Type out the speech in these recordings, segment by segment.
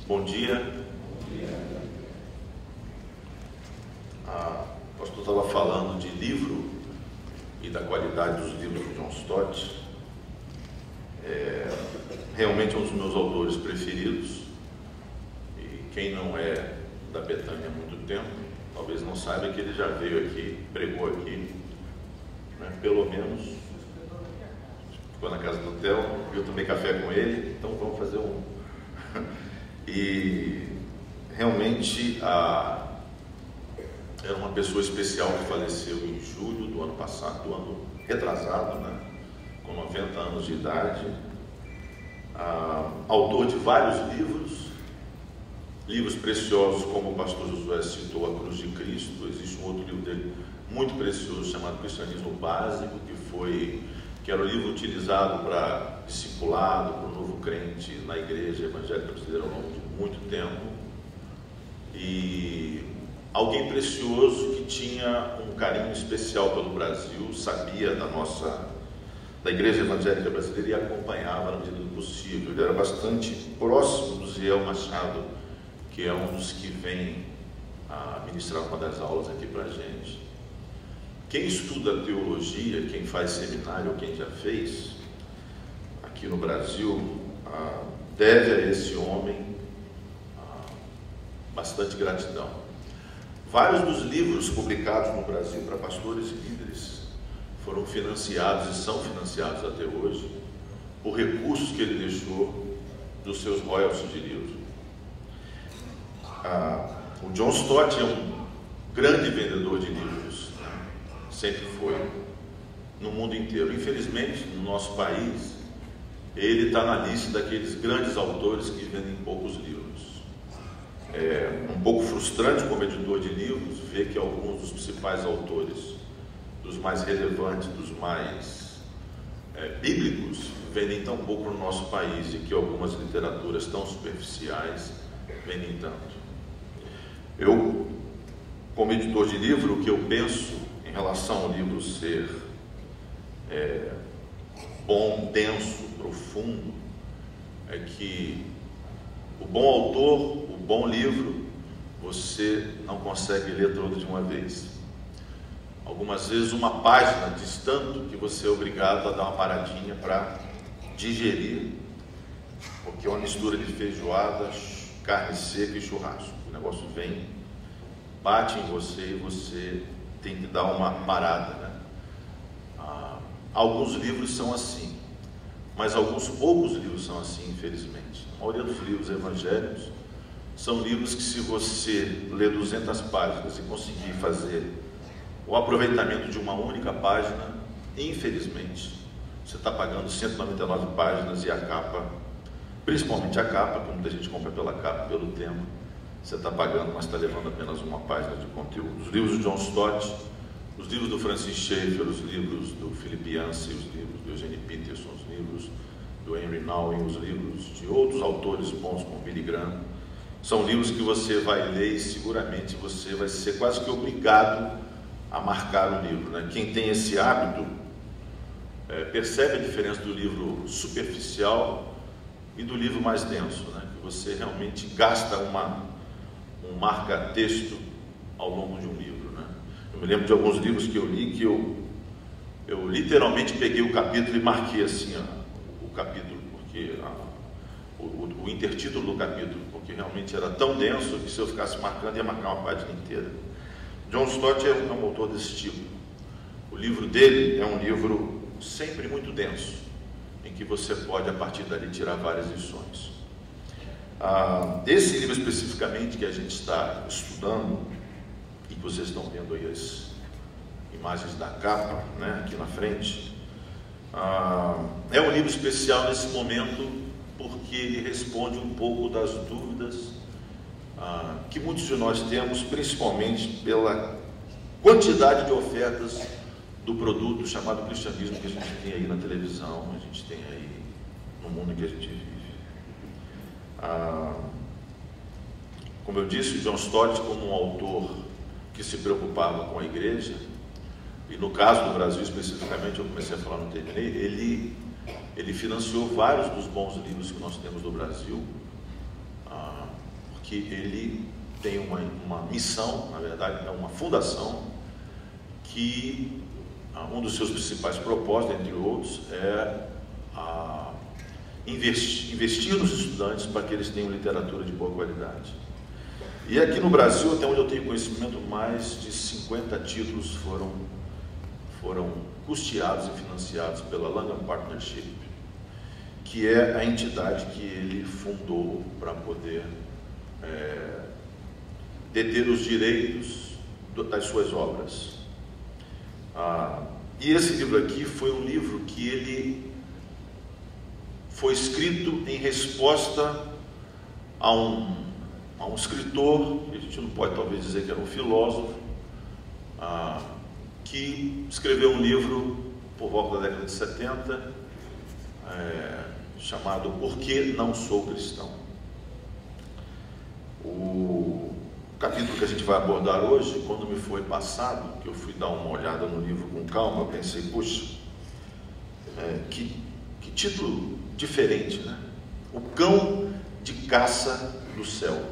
Bom dia. O pastor estava falando de livro e da qualidade dos livros de John Stott. Realmente é um dos meus autores preferidos. E quem não é da Betânia há muito tempo, talvez não saiba que ele já veio aqui, pregou aqui, né? Pelo menos ficou na casa do Theo, eu tomei café com ele, então vamos fazer um... E realmente era uma pessoa especial que faleceu em julho do ano passado, do ano retrasado, né? Com 90 anos de idade. Autor de vários livros preciosos, como o pastor Josué citou, A Cruz de Cristo. Existe um outro livro dele muito precioso chamado Cristianismo Básico, que era o livro utilizado para discipulado, para o novo crente na igreja evangélica brasileira ao longo de muito tempo. E alguém precioso que tinha um carinho especial pelo Brasil, sabia da igreja evangélica brasileira e acompanhava na medida do possível. Ele era bastante próximo do Ziel Machado, que é um dos que vem ministrar uma das aulas aqui para a gente. Quem estuda teologia, quem faz seminário ou quem já fez, aqui no Brasil, deve a esse homem bastante gratidão. Vários dos livros publicados no Brasil para pastores e líderes foram financiados e são financiados até hoje por recursos que ele deixou dos seus royalties de livro. O John Stott é um grande vendedor de livros, sempre foi, no mundo inteiro. Infelizmente, no nosso país, ele está na lista daqueles grandes autores que vendem poucos livros. É um pouco frustrante como editor de livros ver que alguns dos principais autores, dos mais relevantes, dos mais bíblicos, vendem tão pouco no nosso país e que algumas literaturas tão superficiais vendem tanto. Eu, como editor de livro, o que eu penso em relação ao livro ser bom, denso, profundo, é que o bom autor, o bom livro, você não consegue ler todo de uma vez. Algumas vezes uma página diz tanto que você é obrigado a dar uma paradinha para digerir, porque é uma mistura de feijoada, carne seca e churrasco. O negócio vem, bate em você e você tem que dar uma parada, né? Alguns livros são assim, mas alguns poucos livros são assim, infelizmente. A maioria dos livros evangélicos são livros que, se você ler 200 páginas e conseguir fazer o aproveitamento de uma única página, infelizmente, você está pagando 199 páginas e a capa, principalmente a capa, que muita gente compra pela capa, pelo tema, você está pagando, mas está levando apenas uma página de conteúdo. Os livros de John Stott, os livros do Francis Schaeffer, os livros do Philip Yancey, os livros do Eugene Peterson, os livros do Henry Nouwen, os livros de outros autores bons como Billy Graham, são livros que você vai ler e seguramente você vai ser quase que obrigado a marcar o livro, né? Quem tem esse hábito percebe a diferença do livro superficial e do livro mais denso, né? Que você realmente gasta um marca-texto ao longo de um livro, né? Eu me lembro de alguns livros que eu li que eu literalmente peguei o capítulo e marquei assim o capítulo, porque o intertítulo do capítulo, porque realmente era tão denso que se eu ficasse marcando ia marcar uma página inteira. John Stott é um autor desse tipo. O livro dele é um livro sempre muito denso, em que você pode a partir dali tirar várias lições. Esse livro especificamente que a gente está estudando, e que vocês estão vendo aí as imagens da capa, né, aqui na frente, é um livro especial nesse momento porque ele responde um pouco das dúvidas que muitos de nós temos, principalmente pela quantidade de ofertas do produto chamado cristianismo que a gente tem aí na televisão, a gente tem aí no mundo em que a gente vive. Como eu disse, John Stott, como um autor que se preocupava com a igreja, e no caso do Brasil especificamente, eu comecei a falar, não terminei, ele financiou vários dos bons livros que nós temos no Brasil, porque ele tem uma missão, na verdade é uma fundação, que um dos seus principais propósitos, entre outros, é investir nos estudantes para que eles tenham literatura de boa qualidade. E aqui no Brasil, até onde eu tenho conhecimento, mais de 50 títulos foram custeados e financiados pela Langham Partnership, que é a entidade que ele fundou para poder deter os direitos das suas obras. E esse livro aqui foi um livro que ele foi escrito em resposta a um escritor, a gente não pode talvez dizer que era um filósofo, que escreveu um livro por volta da década de 70, chamado Por que Não Sou Cristão? O capítulo que a gente vai abordar hoje, quando me foi passado, que eu fui dar uma olhada no livro com calma, eu pensei, puxa, que título diferente, né? O Cão de Caça do Céu.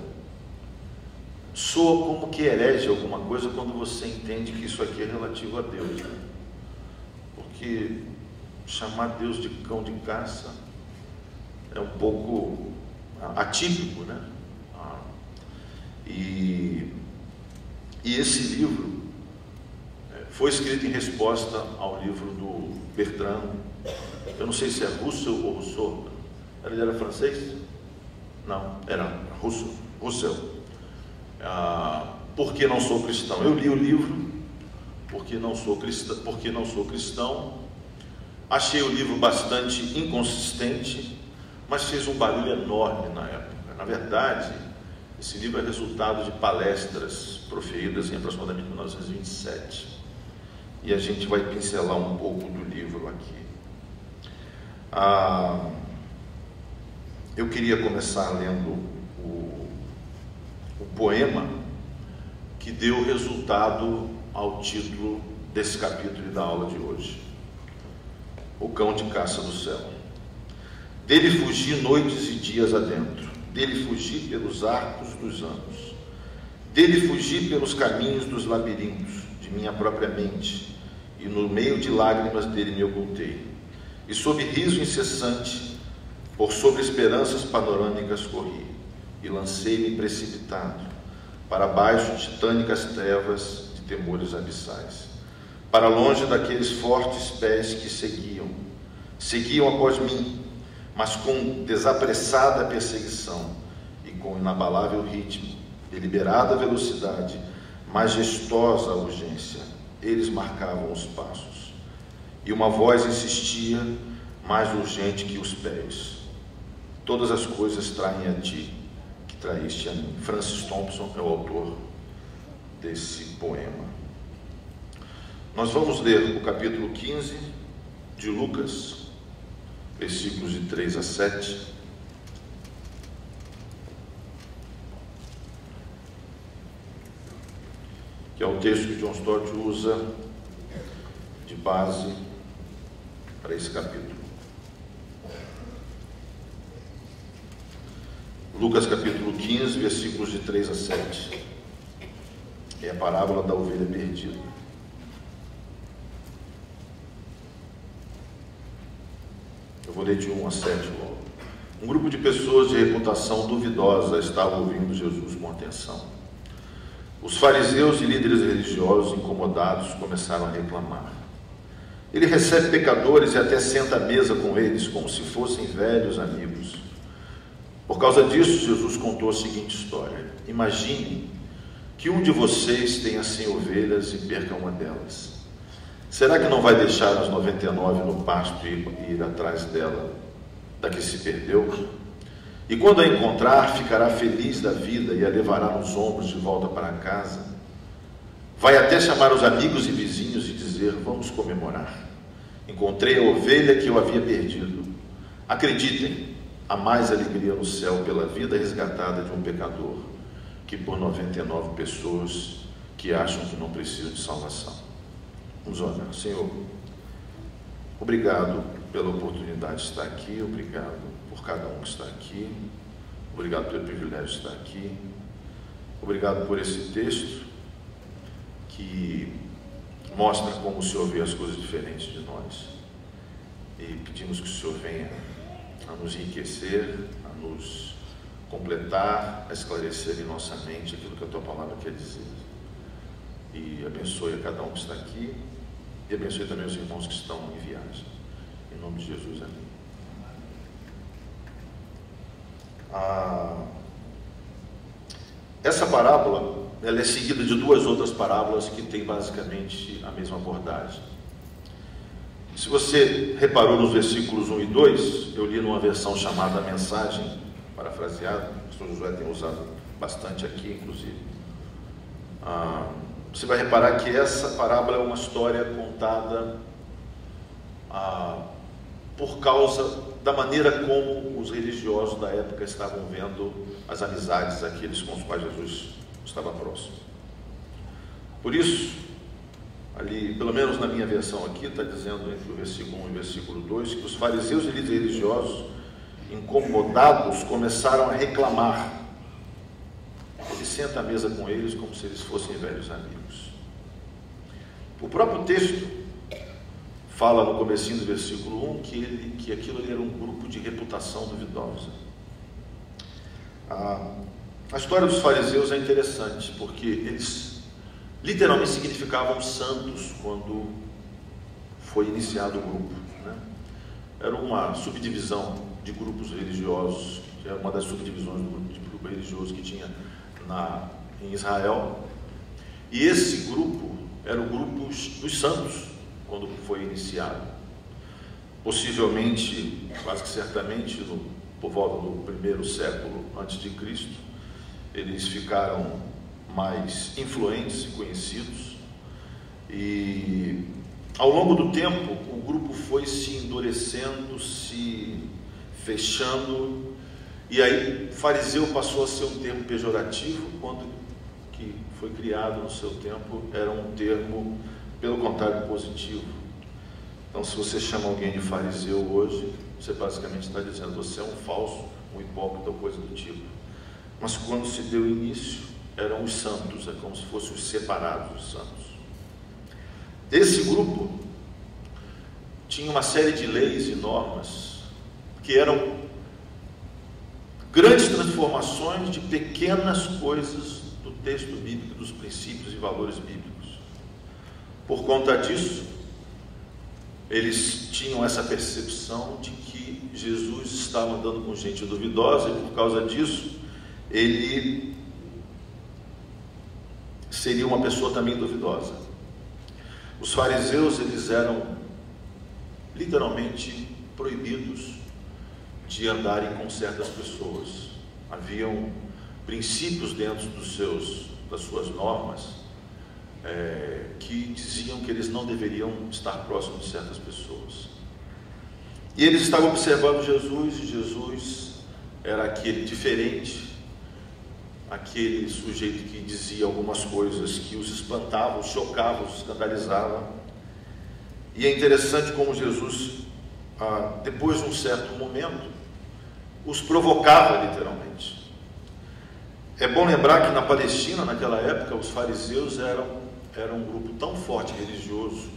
Soa como que herege alguma coisa quando você entende que isso aqui é relativo a Deus, né? Porque chamar Deus de cão de caça é um pouco atípico, né? E esse livro foi escrito em resposta ao livro do Bertrand, eu não sei se é Russell ou Rousseau. Ele era francês? Não, era Russell. Por que Não Sou Cristão? Eu li o livro Por que Não Sou Cristão. Achei o livro bastante inconsistente, mas fez um barulho enorme na época. Na verdade, esse livro é resultado de palestras proferidas em aproximadamente 1927. E a gente vai pincelar um pouco do livro aqui. Eu queria começar lendo o poema que deu resultado ao título desse capítulo e da aula de hoje. O Cão de Caça do Céu. Dele fugi noites e dias adentro, dele fugi pelos arcos dos anos, dele fugi pelos caminhos dos labirintos de minha própria mente, e no meio de lágrimas dele me ocultei, e sob riso incessante, por sobre esperanças panorâmicas corri, e lancei-me precipitado, para baixo de titânicas trevas de temores abissais, para longe daqueles fortes pés que seguiam após mim, mas com desapressada perseguição e com inabalável ritmo, deliberada velocidade, majestosa urgência, eles marcavam os passos, e uma voz insistia, mais urgente que os pés: todas as coisas traem a ti, que traíste a mim. Francis Thompson é o autor desse poema. Nós vamos ler o capítulo 15 de Lucas, versículos de 3 a 7. Que é o texto que John Stott usa de base para esse capítulo. Lucas capítulo 15, versículos de 3 a 7. É a parábola da ovelha perdida. Eu vou ler de 1 a 7 logo. Um grupo de pessoas de reputação duvidosa estava ouvindo Jesus com atenção. Os fariseus e líderes religiosos, incomodados, começaram a reclamar. Ele recebe pecadores e até senta à mesa com eles, como se fossem velhos amigos. Por causa disso, Jesus contou a seguinte história: imagine que um de vocês tenha 100 ovelhas e perca uma delas. Será que não vai deixar as 99 no pasto e ir atrás dela, da que se perdeu? E quando a encontrar, ficará feliz da vida e a levará nos ombros de volta para casa. Vai até chamar os amigos e vizinhos e dizer: vamos comemorar. Encontrei a ovelha que eu havia perdido. Acreditem, há mais alegria no céu pela vida resgatada de um pecador que por 99 pessoas que acham que não precisam de salvação. Vamos orar. Senhor, obrigado pela oportunidade de estar aqui, obrigado por cada um que está aqui, Obrigado pelo privilégio de estar aqui. Obrigado por esse texto que mostra como o Senhor vê as coisas diferentes de nós. E pedimos que o Senhor venha a nos enriquecer, a nos completar, a esclarecer em nossa mente aquilo que a Tua Palavra quer dizer. E abençoe a cada um que está aqui e abençoe também os irmãos que estão em viagem. Em nome de Jesus, amém. Essa parábola, ela é seguida de duas outras parábolas que têm basicamente a mesma abordagem. Se você reparou nos versículos 1 e 2, eu li numa versão chamada Mensagem, parafraseada, o pastor Josué tem usado bastante aqui, inclusive. Você vai reparar que essa parábola é uma história contada por causa da maneira como os religiosos da época estavam vendo as amizades daqueles com os quais Jesus estava próximo. Por isso, ali, pelo menos na minha versão aqui, está dizendo entre o versículo 1 e o versículo 2, que os fariseus e líderes religiosos, incomodados, começaram a reclamar. Ele senta à mesa com eles como se eles fossem velhos amigos. O próprio texto fala no comecinho do versículo 1 que aquilo ali era um grupo de reputação duvidosa. A história dos fariseus é interessante, porque eles literalmente significavam santos quando foi iniciado o grupo, né? Era uma subdivisão de grupos religiosos, que era uma das subdivisões de grupo religioso que tinha em Israel. E esse grupo era o grupo dos santos, quando foi iniciado. Possivelmente, quase que certamente, por volta do primeiro século antes de Cristo, eles ficaram mais influentes e conhecidos, e ao longo do tempo o grupo foi se endurecendo, se fechando, e aí fariseu passou a ser um termo pejorativo, quando que foi criado no seu tempo era um termo, pelo contrário, positivo. Então, se você chama alguém de fariseu hoje, você basicamente está dizendo, você é um falso, um hipócrita ou coisa do tipo. Mas quando se deu início, eram os santos, é como se fossem os separados, os santos. Esse grupo tinha uma série de leis e normas que eram grandes transformações de pequenas coisas do texto bíblico, dos princípios e valores bíblicos. Por conta disso, eles tinham essa percepção de que Jesus estava andando com gente duvidosa, e por causa disso, ele seria uma pessoa também duvidosa. Os fariseus, eles eram literalmente proibidos de andarem com certas pessoas. Haviam princípios dentro das suas normas que diziam que eles não deveriam estar próximos de certas pessoas. E eles estavam observando Jesus, e Jesus era aquele diferente, aquele sujeito que dizia algumas coisas que os espantavam, os chocavam, os escandalizavam. E é interessante como Jesus, depois de um certo momento, os provocava literalmente. É bom lembrar que na Palestina, naquela época, os fariseus eram um grupo tão forte religioso,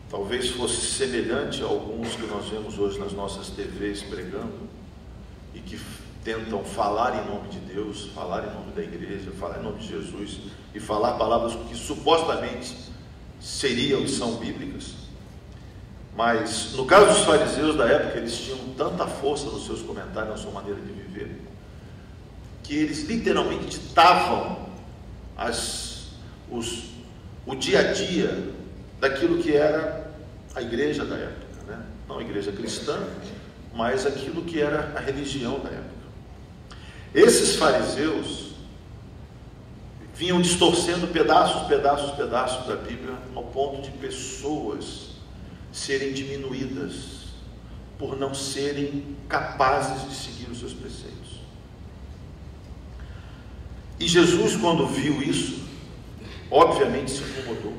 talvez fosse semelhante a alguns que nós vemos hoje nas nossas TVs pregando, e que tentam falar em nome de Deus, falar em nome da igreja, falar em nome de Jesus, e falar palavras que supostamente seriam e são bíblicas. Mas no caso dos fariseus da época, eles tinham tanta força nos seus comentários, na sua maneira de viver, que eles literalmente ditavam o dia a dia daquilo que era a igreja da época, né? Não a igreja cristã, mas aquilo que era a religião da época. Esses fariseus vinham distorcendo pedaços da Bíblia, ao ponto de pessoas serem diminuídas por não serem capazes de seguir os seus preceitos. E Jesus, quando viu isso, obviamente se incomodou,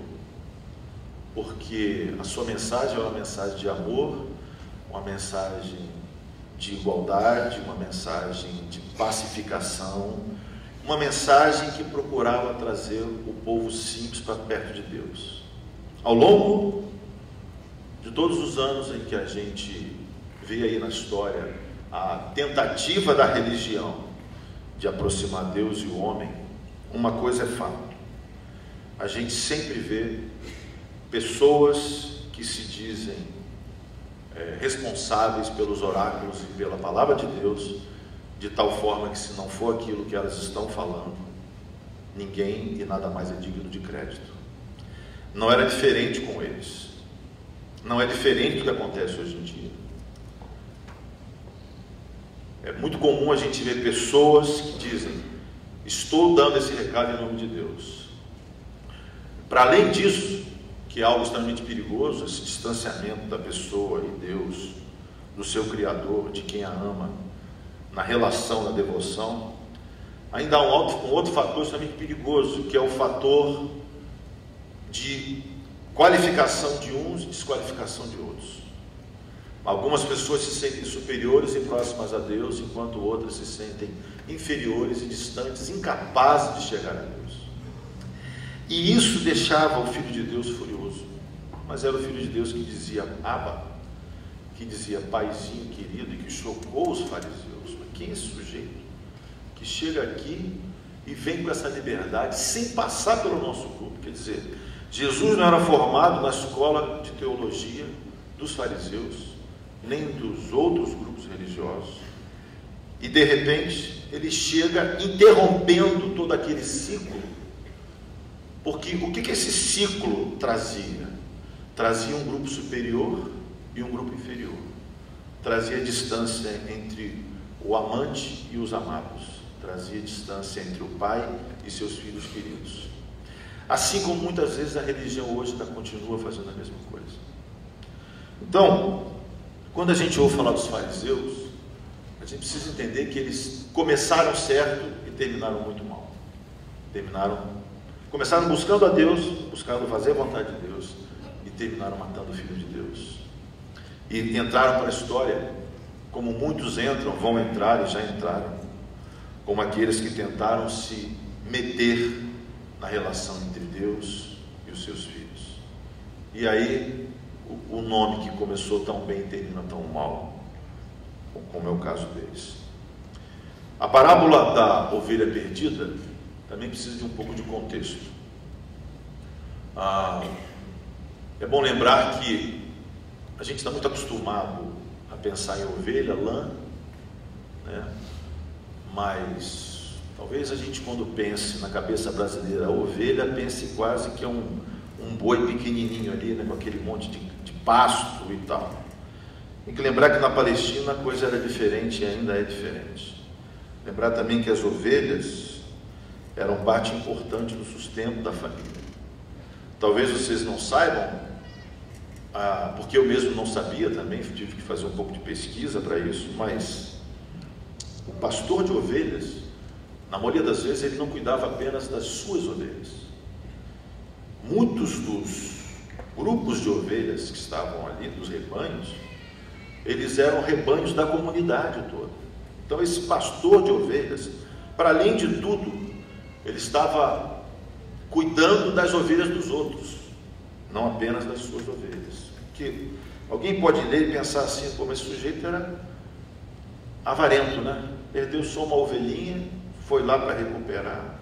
porque a sua mensagem é uma mensagem de amor, uma mensagem de igualdade, uma mensagem de pacificação, uma mensagem que procurava trazer o povo simples para perto de Deus. Ao longo de todos os anos em que a gente vê aí na história a tentativa da religião de aproximar Deus e o homem, uma coisa é fato: a gente sempre vê pessoas que se dizem responsáveis pelos oráculos e pela palavra de Deus, de tal forma que, se não for aquilo que elas estão falando, ninguém e nada mais é digno de crédito. Não era diferente com eles, não é diferente do que acontece hoje em dia. É muito comum a gente ver pessoas que dizem: estou dando esse recado em nome de Deus. Para além disso, que é algo extremamente perigoso, esse distanciamento da pessoa e Deus, do seu Criador, de quem a ama, na relação, na devoção, ainda há um outro fator extremamente perigoso, que é o fator de qualificação de uns e desqualificação de outros. Algumas pessoas se sentem superiores e próximas a Deus, enquanto outras se sentem inferiores e distantes, incapazes de chegar a Deus. E isso deixava o Filho de Deus furioso. Mas era o Filho de Deus que dizia Abba, que dizia Paizinho querido, e que chocou os fariseus. Mas quem é esse sujeito que chega aqui e vem com essa liberdade sem passar pelo nosso grupo? Quer dizer, Jesus não era formado na escola de teologia dos fariseus, nem dos outros grupos religiosos, e de repente ele chega interrompendo todo aquele ciclo. Porque o que esse ciclo trazia? Trazia um grupo superior e um grupo inferior, trazia distância entre o amante e os amados, trazia distância entre o pai e seus filhos queridos. Assim como muitas vezes a religião hoje continua fazendo a mesma coisa. Então, quando a gente ouve falar dos fariseus, a gente precisa entender que eles começaram certo e terminaram muito mal. Começaram buscando a Deus, buscando fazer a vontade de Deus, e terminaram matando o Filho de Deus. E entraram para a história como muitos entram, vão entrar e já entraram, como aqueles que tentaram se meter na relação entre Deus e os seus filhos. E aí o nome que começou tão bem termina tão mal, como é o caso deles. A parábola da ovelha perdida também precisa de um pouco de contexto. É bom lembrar que a gente está muito acostumado a pensar em ovelha, lã, né? Mas talvez a gente, quando pense na cabeça brasileira a ovelha, pense quase que é um boi pequenininho ali, né, com aquele monte de pasto e tal. Tem que lembrar que na Palestina a coisa era diferente e ainda é diferente. Lembrar também que as ovelhas eram parte importante do sustento da família. Talvez vocês não saibam, porque eu mesmo não sabia também, tive que fazer um pouco de pesquisa para isso, mas o pastor de ovelhas, na maioria das vezes, ele não cuidava apenas das suas ovelhas. Muitos dos grupos de ovelhas que estavam ali, dos rebanhos, eles eram rebanhos da comunidade toda. Então esse pastor de ovelhas, para além de tudo, ele estava cuidando das ovelhas dos outros, não apenas das suas ovelhas. Porque alguém pode ler e pensar assim: pô, mas esse sujeito era avarento, né? Perdeu só uma ovelhinha, foi lá para recuperar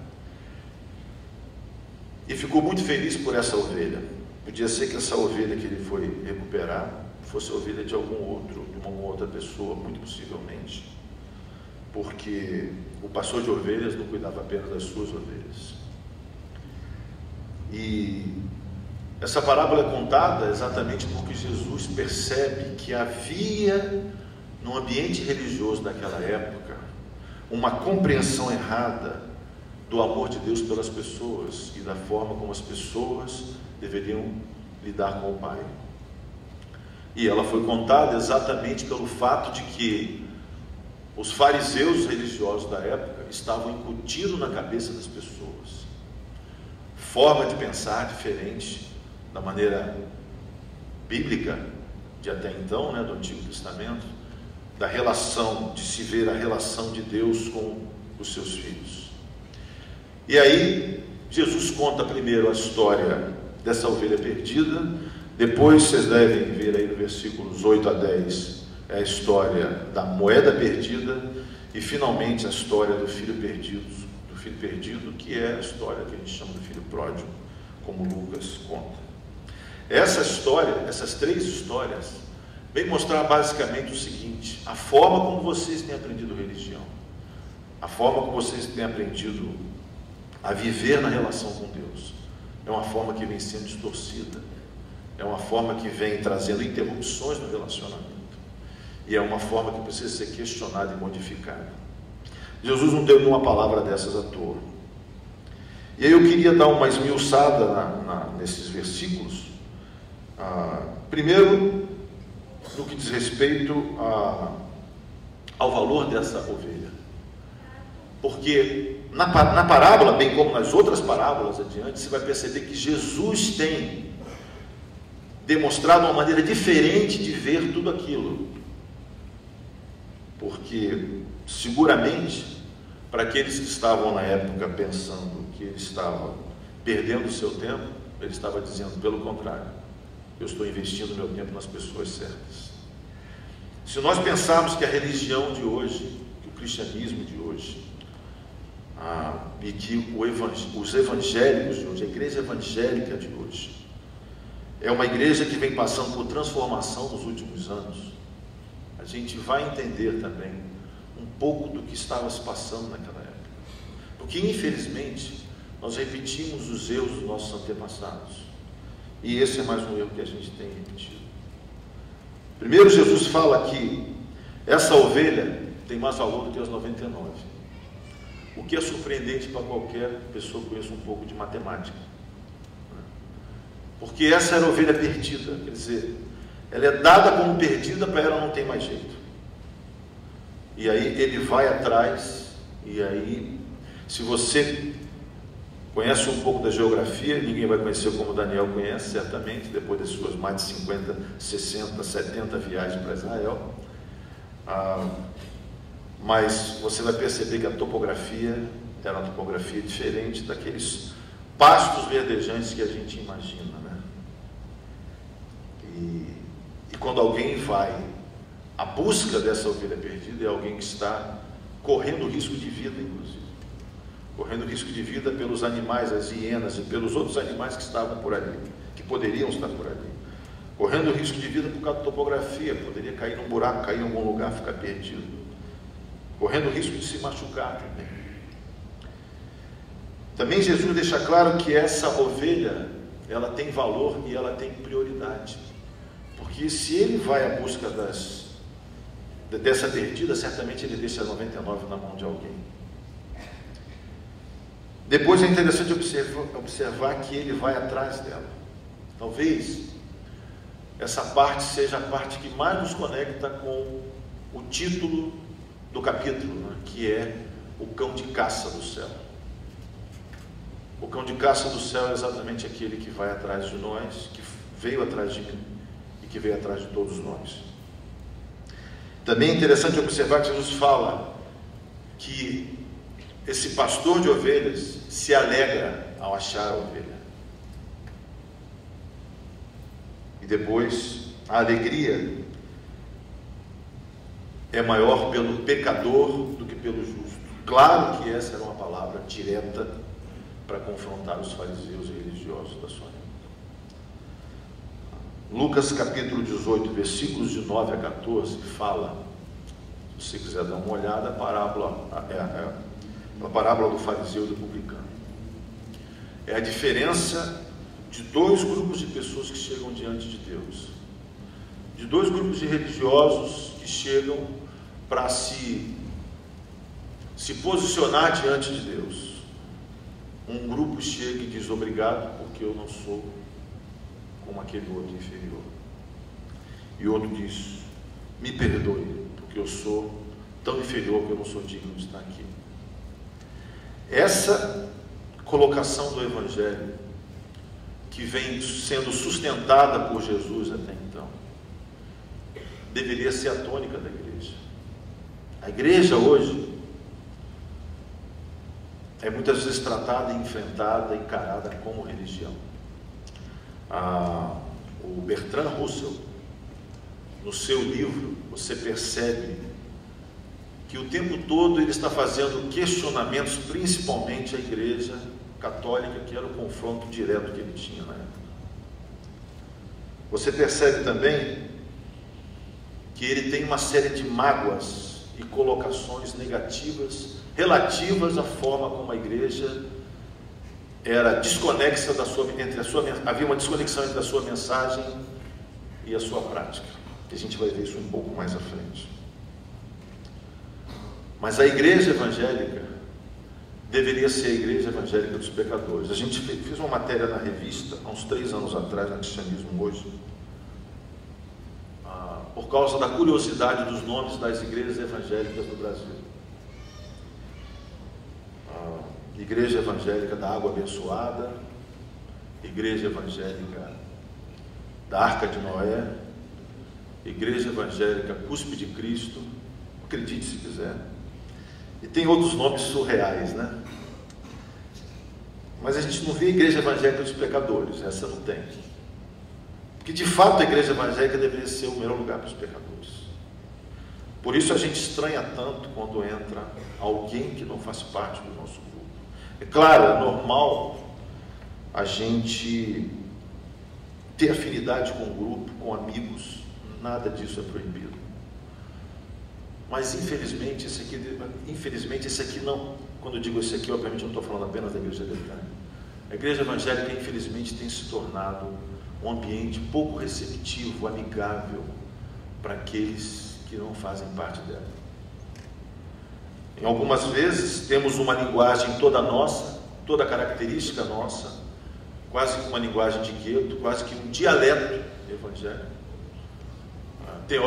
e ficou muito feliz por essa ovelha. Podia ser que essa ovelha que ele foi recuperar fosse a ovelha de algum outro, de uma outra pessoa, muito possivelmente, porque o pastor de ovelhas não cuidava apenas das suas ovelhas. E essa parábola é contada exatamente porque Jesus percebe que havia no ambiente religioso daquela época uma compreensão errada do amor de Deus pelas pessoas e da forma como as pessoas deveriam lidar com o Pai. E ela foi contada exatamente pelo fato de que os fariseus religiosos da época estavam incutindo na cabeça das pessoas forma de pensar diferente da maneira bíblica de até então, né, do Antigo Testamento, da relação, de se ver a relação de Deus com os seus filhos. E aí, Jesus conta primeiro a história dessa ovelha perdida, depois vocês devem ver aí no versículos 8 a 10, a história da moeda perdida, e finalmente a história do filho perdido, que é a história que a gente chama de filho pródigo, como Lucas conta. Essa história, essas três histórias, vem mostrar basicamente o seguinte: a forma como vocês têm aprendido religião, a forma como vocês têm aprendido a viver na relação com Deus, é uma forma que vem sendo distorcida, é uma forma que vem trazendo interrupções no relacionamento, e é uma forma que precisa ser questionada e modificada. Jesus não deu nenhuma palavra dessas à toa. E aí eu queria dar uma esmiuçada nesses versículos. Primeiro, no que diz respeito ao valor dessa ovelha. Porque na parábola, bem como nas outras parábolas adiante, você vai perceber que Jesus tem demonstrado uma maneira diferente de ver tudo aquilo. Porque, seguramente, para aqueles que estavam na época pensando que ele estava perdendo o seu tempo, ele estava dizendo, pelo contrário, eu estou investindo meu tempo nas pessoas certas. Se nós pensarmos que a religião de hoje, que o cristianismo de hoje, e que os evangélicos de hoje, a igreja evangélica de hoje, é uma igreja que vem passando por transformação nos últimos anos, a gente vai entender também um pouco do que estava se passando naquela época. Porque, infelizmente, nós repetimos os erros dos nossos antepassados. E esse é mais um erro que a gente tem repetido. Primeiro, Jesus fala que essa ovelha tem mais valor do que as 99. O que é surpreendente para qualquer pessoa que conheça um pouco de matemática. Porque essa era a ovelha perdida, quer dizer, ela é dada como perdida, para ela não tem mais jeito. E aí ele vai atrás, e aí, se você conhece um pouco da geografia, ninguém vai conhecer como Daniel conhece, certamente, depois das suas mais de 50, 60, 70 viagens para Israel. Mas você vai perceber que a topografia era uma topografia diferente daqueles pastos verdejantes que a gente imagina, né? E quando alguém vai à busca dessa ovelha perdida, é alguém que está correndo risco de vida, inclusive. Correndo risco de vida pelos animais, as hienas e pelos outros animais que estavam por ali, que poderiam estar por ali. Correndo risco de vida por causa da topografia, poderia cair num buraco, cair em algum lugar, ficar perdido. Correndo risco de se machucar também. Também Jesus deixa claro que essa ovelha, ela tem valor e ela tem prioridade. Porque se ele vai à busca dessa perdida, certamente ele deixa 99 na mão de alguém. Depois é interessante observar que ele vai atrás dela. Talvez essa parte seja a parte que mais nos conecta com o título do capítulo, né? Que é o cão de caça do céu. O cão de caça do céu é exatamente aquele que vai atrás de nós, que veio atrás de mim e que veio atrás de todos nós. Também é interessante observar que Jesus fala que esse pastor de ovelhas se alegra ao achar a ovelha. E depois, a alegria é maior pelo pecador do que pelo justo. Claro que essa era uma palavra direta para confrontar os fariseus e religiosos da sua época. Lucas capítulo 18, versículos de 9 a 14, fala, se você quiser dar uma olhada, a parábola do fariseu e do publicano. É a diferença de dois grupos de pessoas que chegam diante de Deus. De dois grupos de religiosos que chegam para se posicionar diante de Deus. Um grupo chega e diz, obrigado, porque eu não sou como aquele outro inferior. E outro diz, me perdoe, porque eu sou tão inferior que eu não sou digno de estar aqui. Essa colocação do Evangelho, que vem sendo sustentada por Jesus até então, deveria ser a tônica da igreja. A igreja hoje é muitas vezes tratada, enfrentada, encarada como religião. O Bertrand Russell, no seu livro, você percebe que o tempo todo ele está fazendo questionamentos, principalmente à igreja católica, que era o confronto direto que ele tinha na época. Você percebe também que ele tem uma série de mágoas e colocações negativas relativas à forma como a igreja era desconexa havia uma desconexão entre a sua mensagem e a sua prática. A gente vai ver isso um pouco mais à frente. Mas a igreja evangélica deveria ser a igreja evangélica dos pecadores. A gente fez uma matéria na revista, há uns 3 anos atrás, na Cristianismo Hoje, por causa da curiosidade dos nomes das igrejas evangélicas do Brasil. Igreja Evangélica da Água Abençoada, Igreja Evangélica da Arca de Noé, Igreja Evangélica Cuspe de Cristo, acredite se quiser, e tem outros nomes surreais, né? Mas a gente não vê a Igreja Evangélica dos Pecadores, essa não tem. Porque de fato a Igreja Evangélica deveria ser o melhor lugar para os pecadores. Por isso a gente estranha tanto quando entra alguém que não faz parte do nosso grupo. É claro, é normal a gente ter afinidade com o grupo, com amigos, nada disso é proibido. Mas infelizmente esse aqui não, quando eu digo esse aqui, obviamente eu não estou falando apenas da igreja evangélica. A igreja evangélica infelizmente tem se tornado um ambiente pouco receptivo, amigável para aqueles que não fazem parte dela. Em algumas vezes temos uma linguagem toda nossa, toda característica nossa, quase que uma linguagem de gueto, quase que um dialeto evangélico. Tem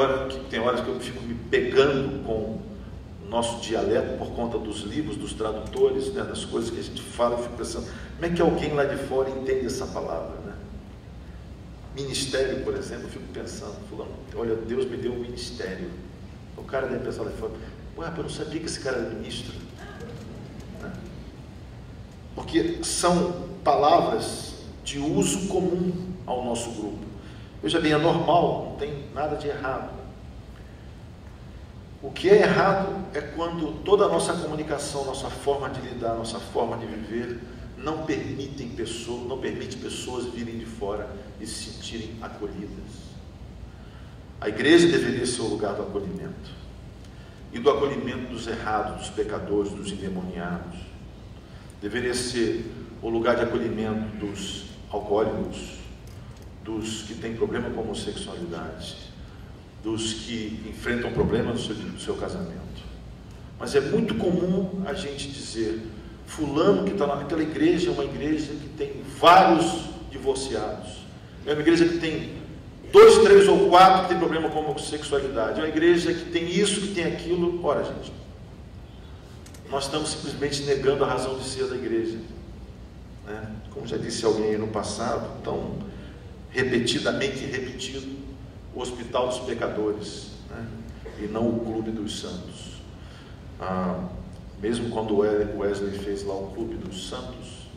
horas que eu fico me pegando com o nosso dialeto por conta dos livros, dos tradutores, né, das coisas que a gente fala, eu fico pensando, como é que alguém lá de fora entende essa palavra, né? Ministério, por exemplo, eu fico pensando, fulano, olha, Deus me deu um ministério. O cara deve pensar lá de fora, ué, eu não sabia que esse cara era ministro. Né? Porque são palavras de uso comum ao nosso grupo. Veja bem, é normal, não tem nada de errado. O que é errado é quando toda a nossa comunicação, nossa forma de lidar, nossa forma de viver, não permite pessoas virem de fora e se sentirem acolhidas. A igreja deveria ser o lugar do acolhimento. E do acolhimento dos errados, dos pecadores, dos endemoniados. Deveria ser o lugar de acolhimento dos alcoólicos, dos que têm problema com a homossexualidade, dos que enfrentam problemas no seu casamento. Mas é muito comum a gente dizer, fulano que está naquela igreja é uma igreja que tem vários divorciados, é uma igreja que tem 2, 3 ou 4 que tem problema com a homossexualidade, é uma igreja que tem isso, que tem aquilo. Ora, gente, nós estamos simplesmente negando a razão de ser da igreja, né? Como já disse alguém aí no passado, tão repetidamente repetido, o hospital dos pecadores, né? E não o clube dos santos. Mesmo quando o Wesley fez lá o clube dos santos,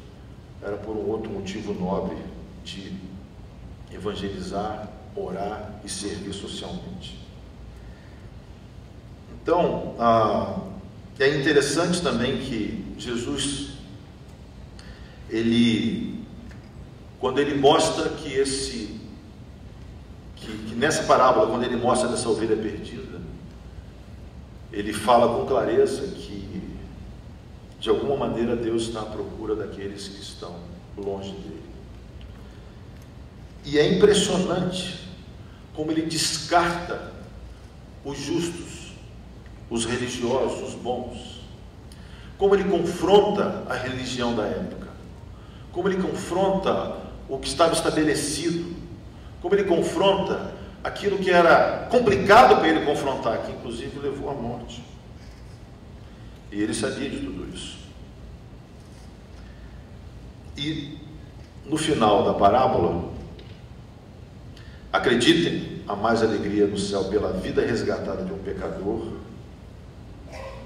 era por um outro motivo nobre de evangelizar, orar e servir socialmente. Então, é interessante também que Jesus, quando ele mostra que nessa parábola, quando ele mostra dessa ovelha perdida, ele fala com clareza que de alguma maneira Deus está à procura daqueles que estão longe dele. E é impressionante como ele descarta os justos, os religiosos, os bons, como ele confronta a religião da época, como ele confronta o que estava estabelecido, como ele confronta aquilo que era complicado para ele confrontar, que inclusive levou à morte. E ele sabia de tudo isso. E no final da parábola, acreditem, há mais alegria no céu pela vida resgatada de um pecador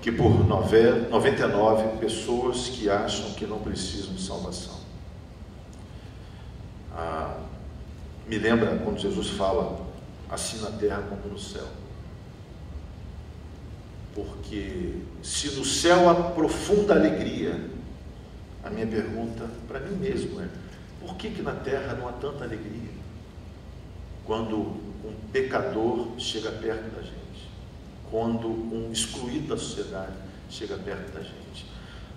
que por 99 pessoas que acham que não precisam de salvação. Me lembra quando Jesus fala, assim na terra como no céu. Porque se no céu há profunda alegria, a minha pergunta para mim mesmo é, por que na terra não há tanta alegria? Quando um pecador chega perto da gente, quando um excluído da sociedade chega perto da gente.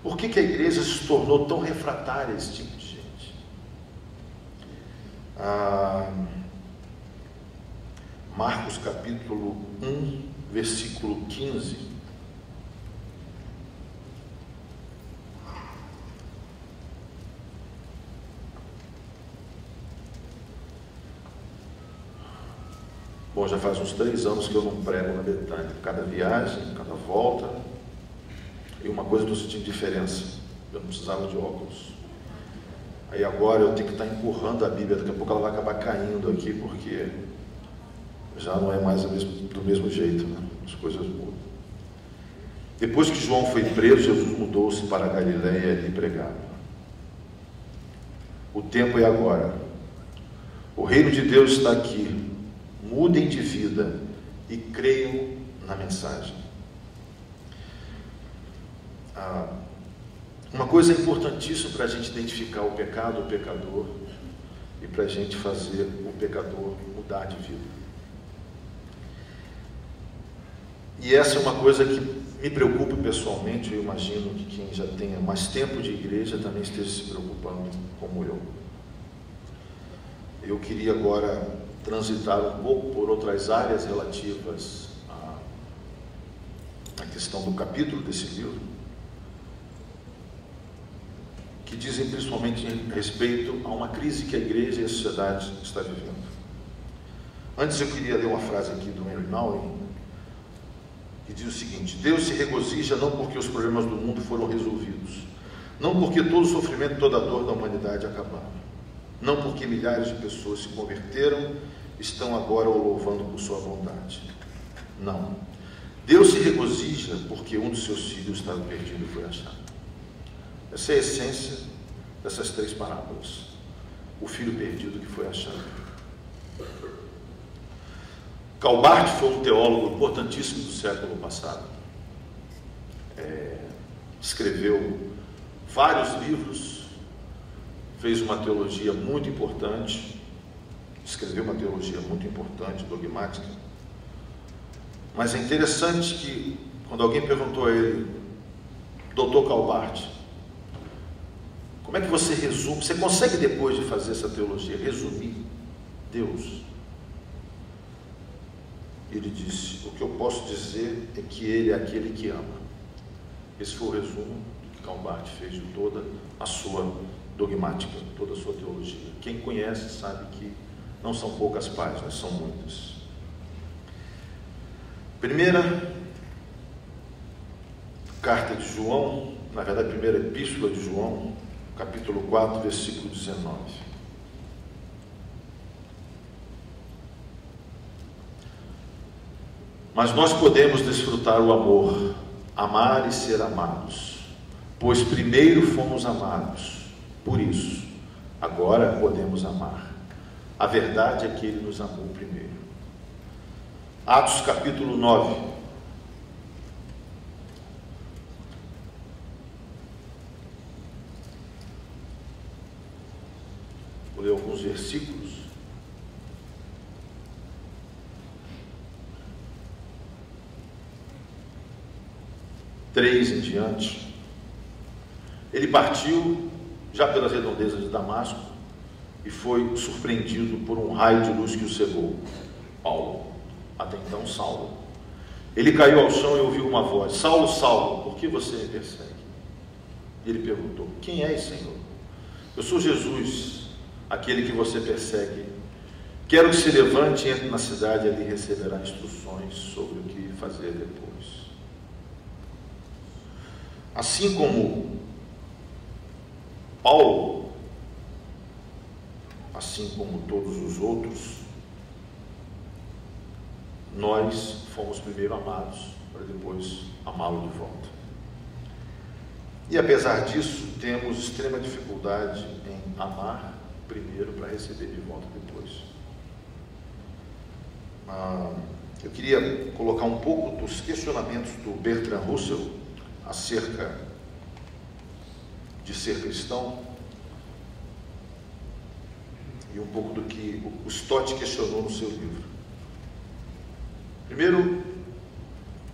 Por que a igreja se tornou tão refratária a esse tipo de gente? Marcos capítulo 1, versículo 15. Bom, já faz uns 3 anos que eu não prego na Betânia. Cada viagem, cada volta. E uma coisa eu estou sentindo diferença. Eu não precisava de óculos. Aí agora eu tenho que estar empurrando a Bíblia. Daqui a pouco ela vai acabar caindo aqui, porque já não é mais do mesmo jeito, né? As coisas mudam. Depois que João foi preso, Jesus mudou-se para a Galileia e ali pregava. O tempo é agora. O reino de Deus está aqui. Mudem de vida e creiam na mensagem. Uma coisa importantíssima para a gente identificar o pecado, o pecador, e para a gente fazer o pecador mudar de vida. E essa é uma coisa que me preocupa pessoalmente. Eu imagino que quem já tenha mais tempo de igreja também esteja se preocupando como eu. Eu queria agora transitar um pouco por outras áreas relativas à questão do capítulo desse livro, que dizem principalmente a respeito a uma crise que a igreja e a sociedade está vivendo. Antes eu queria ler uma frase aqui do Henry Nouwen, que diz o seguinte: Deus se regozija não porque os problemas do mundo foram resolvidos, não porque todo o sofrimento e toda a dor da humanidade acabaram, não porque milhares de pessoas se converteram, estão agora o louvando por sua bondade. Não. Deus se regozija porque um dos seus filhos estava perdido e foi achado. Essa é a essência dessas 3 parábolas. O filho perdido que foi achado. Calbart foi um teólogo importantíssimo do século passado. Escreveu vários livros, fez uma teologia muito importante, escreveu uma teologia muito importante, dogmática. Mas é interessante que, quando alguém perguntou a ele, Dr. Calbart, como é que você resume, você consegue depois de fazer essa teologia, resumir Deus? Ele disse, o que eu posso dizer é que Ele é aquele que ama. Esse foi o resumo que Calbart fez de toda a sua dogmática, toda a sua teologia. Quem conhece sabe que não são poucas páginas, são muitas. Primeira carta de João, na verdade, primeira epístola de João, capítulo 4, versículo 19. Mas nós podemos desfrutar o amor, amar e ser amados, pois primeiro fomos amados. Por isso, agora podemos amar. A verdade é que Ele nos amou primeiro. Atos capítulo 9. Vou ler alguns versículos. Três em diante. Ele partiu já pelas redondezas de Damasco e foi surpreendido por um raio de luz que o cegou. Paulo, até então Saulo. Ele caiu ao chão e ouviu uma voz: Saulo, Saulo, por que você me persegue? E ele perguntou: quem és, Senhor? Eu sou Jesus, aquele que você persegue. Quero que se levante e entre na cidade, e ali receberá instruções sobre o que fazer depois. Assim como Paulo, assim como todos os outros, nós fomos primeiro amados para depois amá-lo de volta. E apesar disso, temos extrema dificuldade em amar primeiro para receber de volta depois. Eu queria colocar um pouco dos questionamentos do Bertrand Russell acerca de ser cristão e um pouco do que o Stott questionou no seu livro. Primeiro,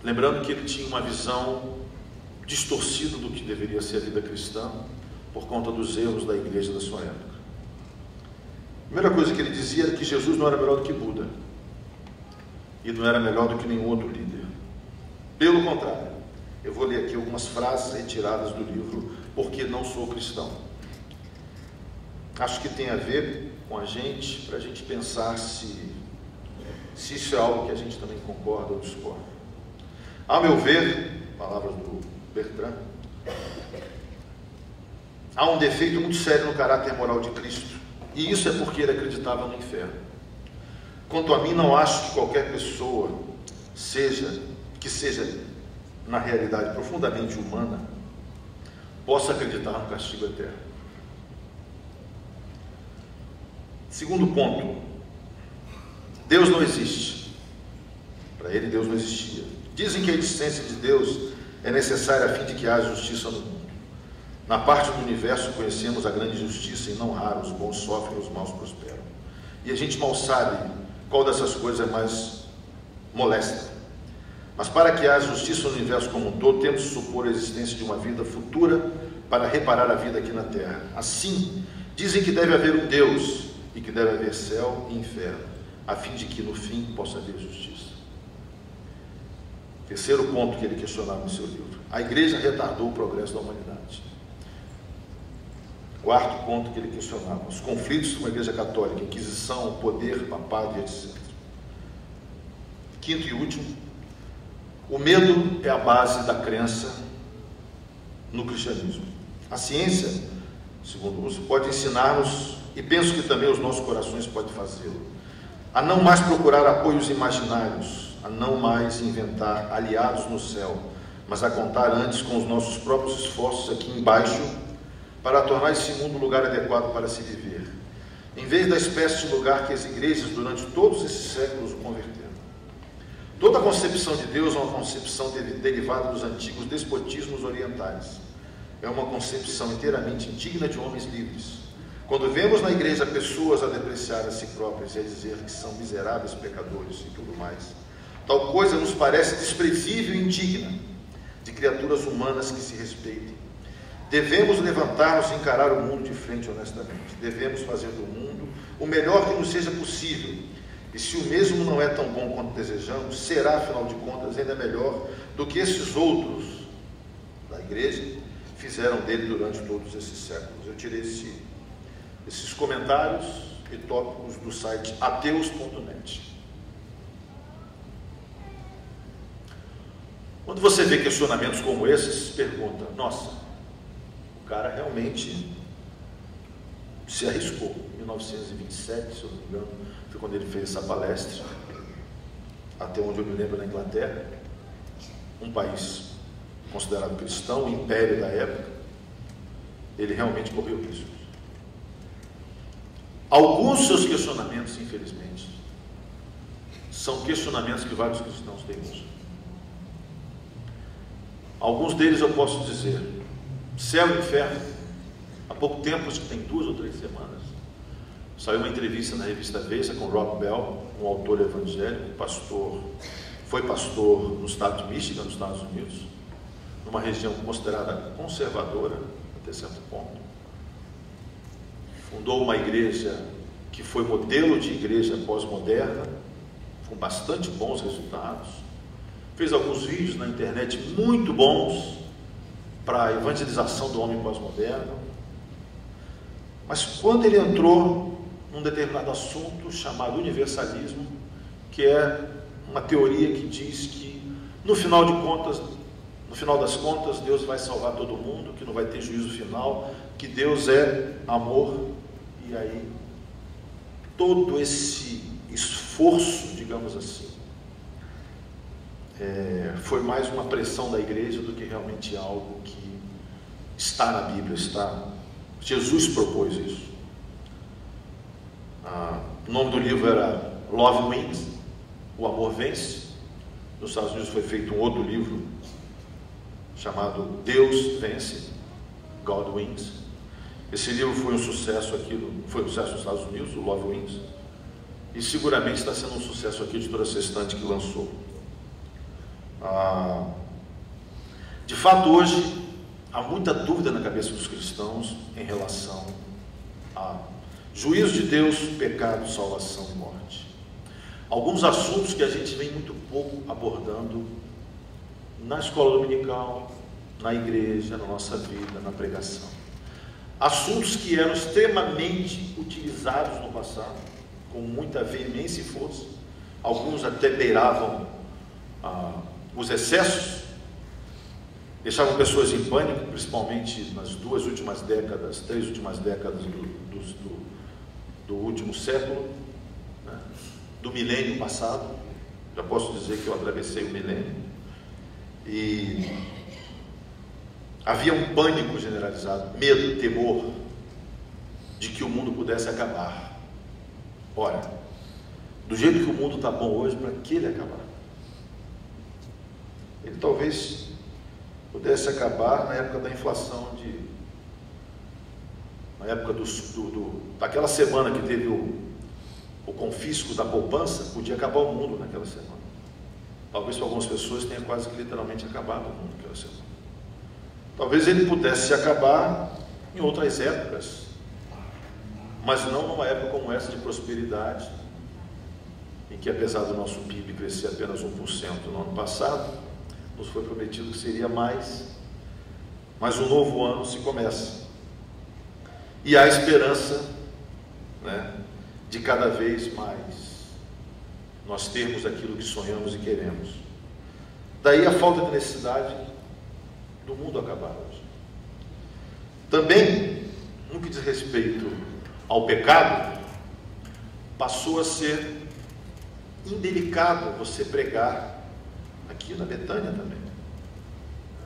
lembrando que ele tinha uma visão distorcida do que deveria ser a vida cristã por conta dos erros da igreja da sua época. A primeira coisa que ele dizia era que Jesus não era melhor do que Buda e não era melhor do que nenhum outro líder. Pelo contrário, eu vou ler aqui algumas frases retiradas do livro Porque Não Sou Cristão. Acho que tem a ver com a gente, para a gente pensar se isso é algo que a gente também concorda ou discorda. A meu ver, palavras do Bertrand, há um defeito muito sério no caráter moral de Cristo, e isso é porque ele acreditava no inferno. Quanto a mim, não acho que qualquer pessoa que seja na realidade profundamente humana possa acreditar no castigo eterno. Segundo ponto, Deus não existe. Para ele, Deus não existia. Dizem que a existência de Deus é necessária a fim de que haja justiça no mundo. Na parte do universo conhecemos a grande justiça e não raro os bons sofrem e os maus prosperam. E a gente mal sabe qual dessas coisas é mais molesta. Mas para que haja justiça no universo como um todo, temos de supor a existência de uma vida futura para reparar a vida aqui na Terra. Assim, dizem que deve haver um Deus e que deve haver céu e inferno, a fim de que no fim possa haver justiça. Terceiro ponto que ele questionava no seu livro: a igreja retardou o progresso da humanidade. Quarto ponto que ele questionava: os conflitos com a igreja católica, inquisição, poder, papado e etc. Quinto e último: o medo é a base da crença no cristianismo. A ciência, segundo Russell, pode ensinar-nos, e penso que também os nossos corações podem fazê-lo, a não mais procurar apoios imaginários, a não mais inventar aliados no céu, mas a contar antes com os nossos próprios esforços aqui embaixo para tornar esse mundo um lugar adequado para se viver, em vez da espécie de lugar que as igrejas durante todos esses séculos o converteram. Toda a concepção de Deus é uma concepção derivada dos antigos despotismos orientais. É uma concepção inteiramente indigna de homens livres. Quando vemos na igreja pessoas a depreciar a si próprias e a dizer que são miseráveis pecadores e tudo mais, tal coisa nos parece desprezível e indigna de criaturas humanas que se respeitem. Devemos levantar-nos e encarar o mundo de frente honestamente. Devemos fazer do mundo o melhor que nos seja possível. E se o mesmo não é tão bom quanto desejamos, será, afinal de contas, ainda melhor do que esses outros da igreja fizeram dele durante todos esses séculos. Eu tirei esses comentários e tópicos do site ateus.net. Quando você vê questionamentos como esses, se pergunta: nossa, o cara realmente se arriscou. Em 1927, se eu não me engano, foi quando ele fez essa palestra, até onde eu me lembro, na Inglaterra, um país considerado cristão, o império da época. Ele realmente correu riscos. Alguns seus questionamentos, infelizmente, são questionamentos que vários cristãos têm hoje. Alguns deles eu posso dizer: céu e inferno. Há pouco tempo, acho que tem 2 ou 3 semanas, saiu uma entrevista na revista Veja com Rob Bell, um autor evangélico, foi pastor no estado de Michigan, nos Estados Unidos, numa região considerada conservadora, até certo ponto. Fundou uma igreja que foi modelo de igreja pós-moderna, com bastante bons resultados. Fez alguns vídeos na internet muito bons para a evangelização do homem pós-moderno. Mas quando ele entrou num determinado assunto chamado universalismo, que é uma teoria que diz que no final das contas, Deus vai salvar todo mundo, que não vai ter juízo final, que Deus é amor, e aí todo esse esforço, digamos assim, foi mais uma pressão da igreja do que realmente algo que está na Bíblia. Jesus propôs isso. O nome do livro era Love Wins, O Amor Vence. Nos Estados Unidos foi feito um outro livro chamado Deus Vence, God Wins. Esse livro foi um sucesso foi um sucesso nos Estados Unidos, o Love Wins, e seguramente está sendo um sucesso aqui de toda a Sextante que lançou. De fato, hoje há muita dúvida na cabeça dos cristãos em relação a juízo de Deus, pecado, salvação e morte. Alguns assuntos que a gente vem muito pouco abordando na escola dominical, na igreja, na nossa vida, na pregação. Assuntos que eram extremamente utilizados no passado, com muita veemência e força. Alguns até beiravam os excessos, deixavam pessoas em pânico, principalmente nas 3 últimas décadas do último século, né? Do milênio passado. Já posso dizer que eu atravessei o milênio, e havia um pânico generalizado, medo, temor de que o mundo pudesse acabar. Ora, do jeito que o mundo está bom hoje, para que ele acabar? Ele talvez pudesse acabar na época da inflação, na época daquela semana que teve o confisco da poupança, podia acabar o mundo naquela semana. Talvez para algumas pessoas tenha quase que literalmente acabado o mundo naquela semana. Talvez ele pudesse acabar em outras épocas, mas não numa época como essa de prosperidade, em que, apesar do nosso PIB crescer apenas 1% no ano passado, nos foi prometido que seria mais, mas um novo ano se começa. E há esperança, né, de cada vez mais nós termos aquilo que sonhamos e queremos. Daí a falta de necessidade do mundo acabar hoje. Também, no que diz respeito ao pecado, passou a ser indelicado você pregar aqui na Betânia também.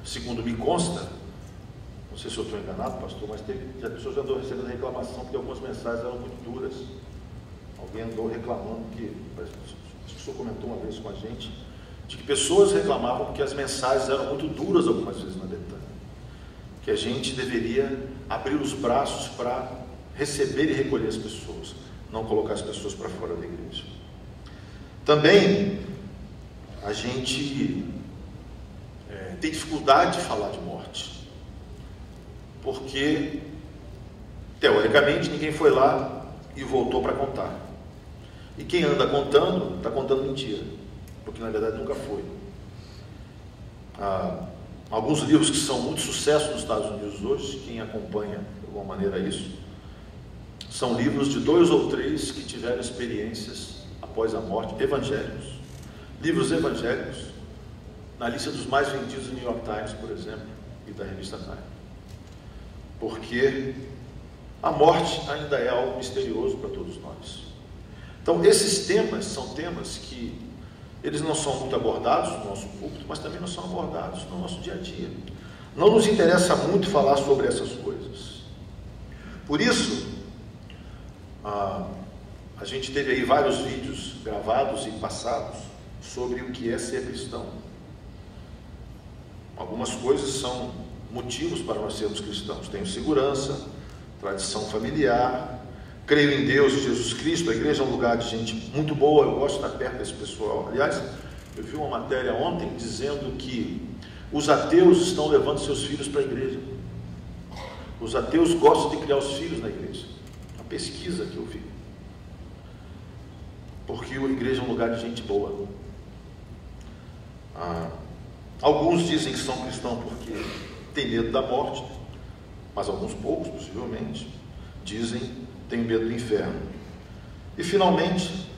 Segundo me consta, não sei se eu estou enganado, pastor, mas a pessoa já andou recebendo reclamação porque algumas mensagens eram muito duras. Alguém andou reclamando acho que o senhor comentou uma vez com a gente, de que pessoas reclamavam porque as mensagens eram muito duras algumas vezes na Betânia, que a gente deveria abrir os braços para receber e recolher as pessoas, não colocar as pessoas para fora da igreja. Também a gente tem dificuldade de falar de morte, porque teoricamente ninguém foi lá e voltou para contar, e quem anda contando está contando mentira, porque na verdade nunca foi. Alguns livros que são muito sucesso nos Estados Unidos hoje, quem acompanha de alguma maneira isso, são livros de 2 ou 3 que tiveram experiências após a morte, evangélicos, livros evangélicos, na lista dos mais vendidos do New York Times, por exemplo, e da revista Time, porque a morte ainda é algo misterioso para todos nós. Então, esses temas são temas que eles não são muito abordados no nosso púlpito, mas também não são abordados no nosso dia a dia. Não nos interessa muito falar sobre essas coisas. Por isso, a gente teve aí vários vídeos gravados e passados sobre o que é ser cristão. Algumas coisas são motivos para nós sermos cristãos. Tenho segurança, tradição familiar, creio em Deus e Jesus Cristo. A igreja é um lugar de gente muito boa, eu gosto de estar perto desse pessoal. Aliás, eu vi uma matéria ontem dizendo que os ateus estão levando seus filhos para a igreja. Os ateus gostam de criar os filhos na igreja. Uma pesquisa que eu vi. Porque a igreja é um lugar de gente boa. Alguns dizem que são cristãos porque têm medo da morte, mas alguns poucos, possivelmente, dizem que têm medo do inferno. E finalmente,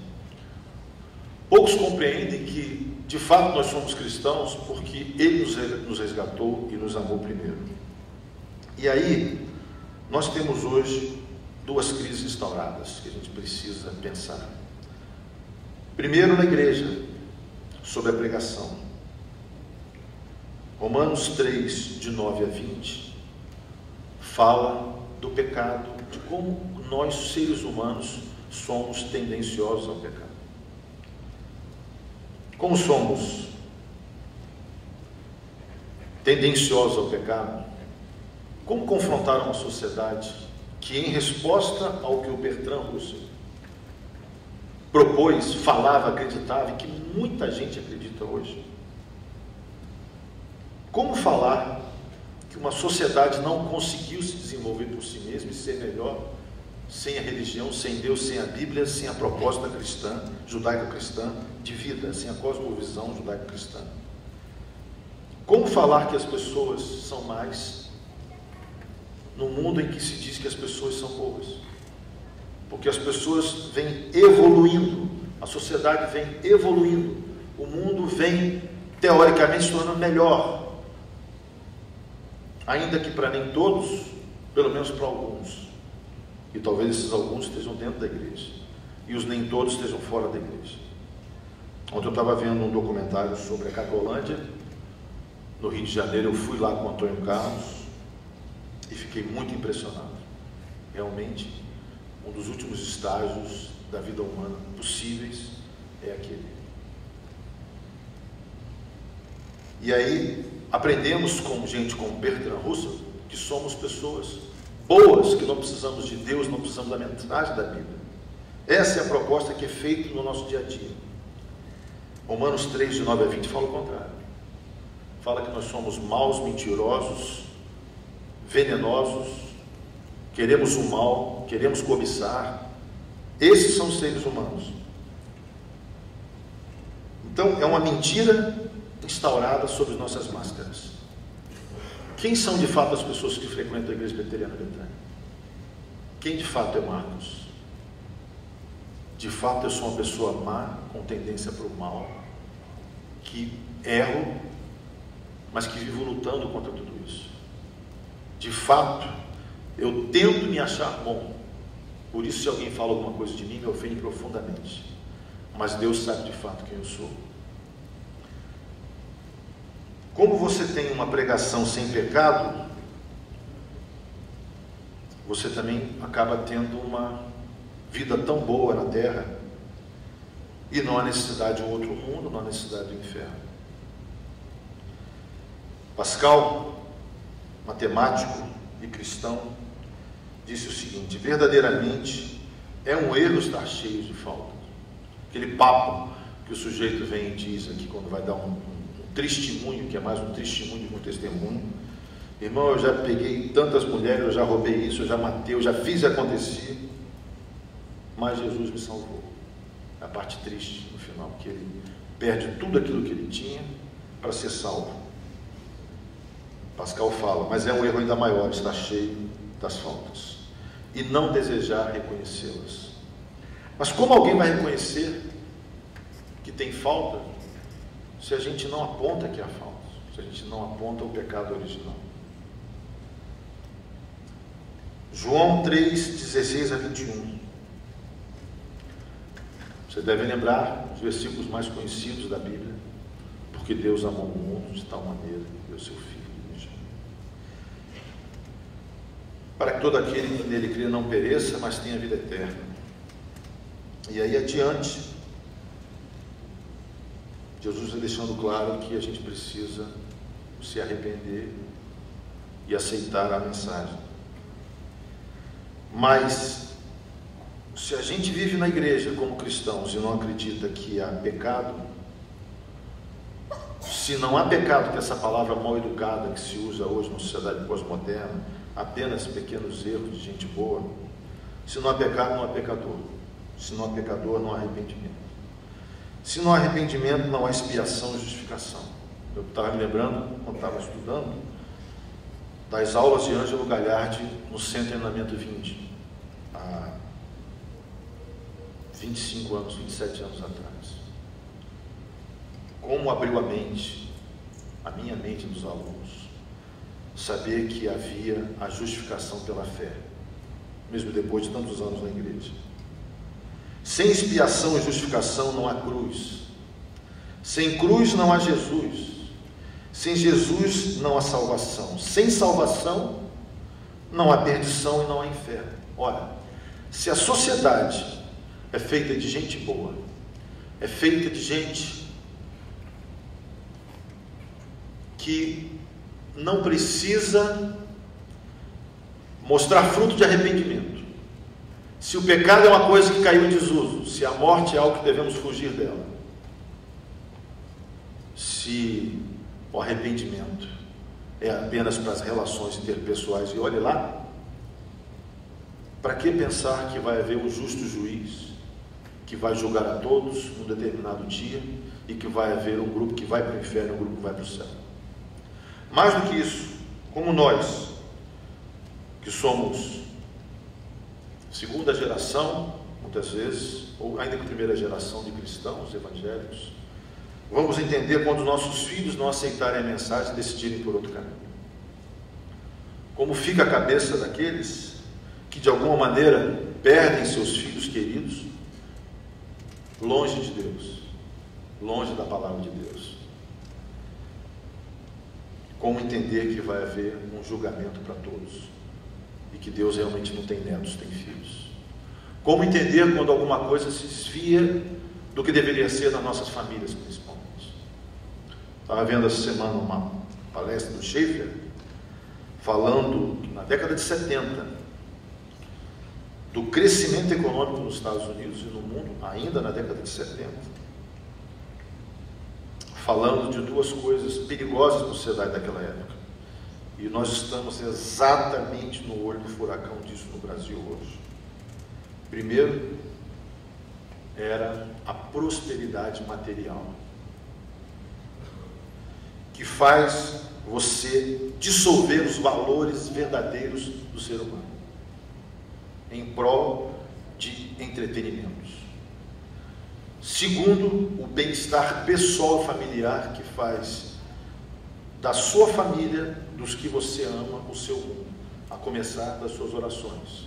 poucos compreendem que de fato nós somos cristãos porque Ele nos resgatou e nos amou primeiro. E aí nós temos hoje 2 crises instauradas que a gente precisa pensar. Primeiro, na igreja, sobre a pregação. Romanos 3, de 9 a 20, fala do pecado, de como nós, seres humanos, somos tendenciosos ao pecado. Como somos tendenciosos ao pecado? Como confrontar uma sociedade que, em resposta ao que o Bertrand Russell propôs, falava, acreditava, e que muita gente acredita hoje? Como falar que uma sociedade não conseguiu se desenvolver por si mesma e ser melhor sem a religião, sem Deus, sem a Bíblia, sem a proposta cristã, judaico-cristã de vida, sem a cosmovisão judaico-cristã? Como falar que as pessoas são mais no mundo em que se diz que as pessoas são boas? Porque as pessoas vêm evoluindo, a sociedade vem evoluindo, o mundo vem teoricamente se tornando melhor, ainda que para nem todos, pelo menos para alguns, e talvez esses alguns estejam dentro da igreja, e os nem todos estejam fora da igreja. Ontem eu estava vendo um documentário sobre a Cracolândia, no Rio de Janeiro. Eu fui lá com o Antônio Carlos e fiquei muito impressionado. Realmente, um dos últimos estágios da vida humana possíveis é aquele. E aí, aprendemos com gente como Bertrand Russell que somos pessoas boas, que não precisamos de Deus, não precisamos da mensagem da Bíblia. Essa é a proposta que é feita no nosso dia a dia. Romanos 3, de 9 a 20, fala o contrário. Fala que nós somos maus, mentirosos, venenosos, queremos o mal, queremos cobiçar. Esses são os seres humanos. Então, é uma mentira instaurada sobre nossas máscaras. Quem são de fato as pessoas que frequentam a Igreja Presbiteriana Betânia? Quem de fato é Marcos? De fato eu sou uma pessoa má, com tendência para o mal, que erro, mas que vivo lutando contra tudo isso. De fato, eu tento me achar bom. Por isso, se alguém fala alguma coisa de mim, me ofende profundamente. Mas Deus sabe de fato quem eu sou. Como você tem uma pregação sem pecado, você também acaba tendo uma vida tão boa na terra, e não há necessidade de um outro mundo, não há necessidade do inferno. Pascal, matemático e cristão, disse o seguinte: verdadeiramente é um erro estar cheio de faltas. Aquele papo que o sujeito vem e diz aqui quando vai dar um testemunho, que é mais um testemunho que um testemunho: irmão, eu já peguei tantas mulheres, eu já roubei isso, eu já matei, eu já fiz e acontecia, mas Jesus me salvou. É a parte triste no final, que ele perde tudo aquilo que ele tinha para ser salvo. Pascal fala, mas é um erro ainda maior estar cheio das faltas e não desejar reconhecê-las. Mas como alguém vai reconhecer que tem falta se a gente não aponta que há falta, se a gente não aponta o pecado original? João 3, 16 a 21. Você deve lembrar os versículos mais conhecidos da Bíblia. Porque Deus amou o mundo de tal maneira que deu seu Filho, para que todo aquele que nele crê não pereça, mas tenha vida eterna. E aí adiante, Jesus vai deixando claro que a gente precisa se arrepender e aceitar a mensagem. Mas, se a gente vive na igreja como cristãos e não acredita que há pecado, se não há pecado, que essa palavra mal educada que se usa hoje na sociedade pós-moderna, apenas pequenos erros de gente boa, se não há pecado, não há pecador. Se não há pecador, não há arrependimento. Se não há arrependimento, não há expiação e justificação. Eu estava me lembrando, quando estava estudando, das aulas de Ângelo Gagliardi no Centro de Treinamento Vinde, há 25 anos, 27 anos atrás. Como abriu a minha mente dos alunos, saber que havia a justificação pela fé, mesmo depois de tantos anos na igreja. Sem expiação e justificação não há cruz. Sem cruz não há Jesus. Sem Jesus não há salvação. Sem salvação não há perdição e não há inferno. Ora, se a sociedade é feita de gente boa, é feita de gente que não precisa mostrar fruto de arrependimento, se o pecado é uma coisa que caiu em desuso, se a morte é algo que devemos fugir dela, se o arrependimento é apenas para as relações interpessoais, e olhe lá, para que pensar que vai haver um justo juiz que vai julgar a todos num determinado dia e que vai haver um grupo que vai para o inferno e um grupo que vai para o céu? Mais do que isso, como nós, que somos segunda geração, muitas vezes, ou ainda que primeira geração de cristãos evangélicos, vamos entender quando nossos filhos não aceitarem a mensagem e decidirem por outro caminho. Como fica a cabeça daqueles que de alguma maneira perdem seus filhos queridos longe de Deus, longe da palavra de Deus. Como entender que vai haver um julgamento para todos e que Deus realmente não tem netos, tem filhos? Como entender quando alguma coisa se desvia do que deveria ser nas nossas famílias, principalmente? Estava vendo essa semana uma palestra do Schaeffer falando que na década de 70 do crescimento econômico nos Estados Unidos e no mundo, ainda na década de 70, falando de duas coisas perigosas para a sociedade daquela época. E nós estamos exatamente no olho do furacão disso no Brasil hoje. Primeiro, era a prosperidade material, que faz você dissolver os valores verdadeiros do ser humano em prol de entretenimentos. Segundo, o bem-estar pessoal e familiar, que faz da sua família, dos que você ama, o seu mundo, a começar das suas orações.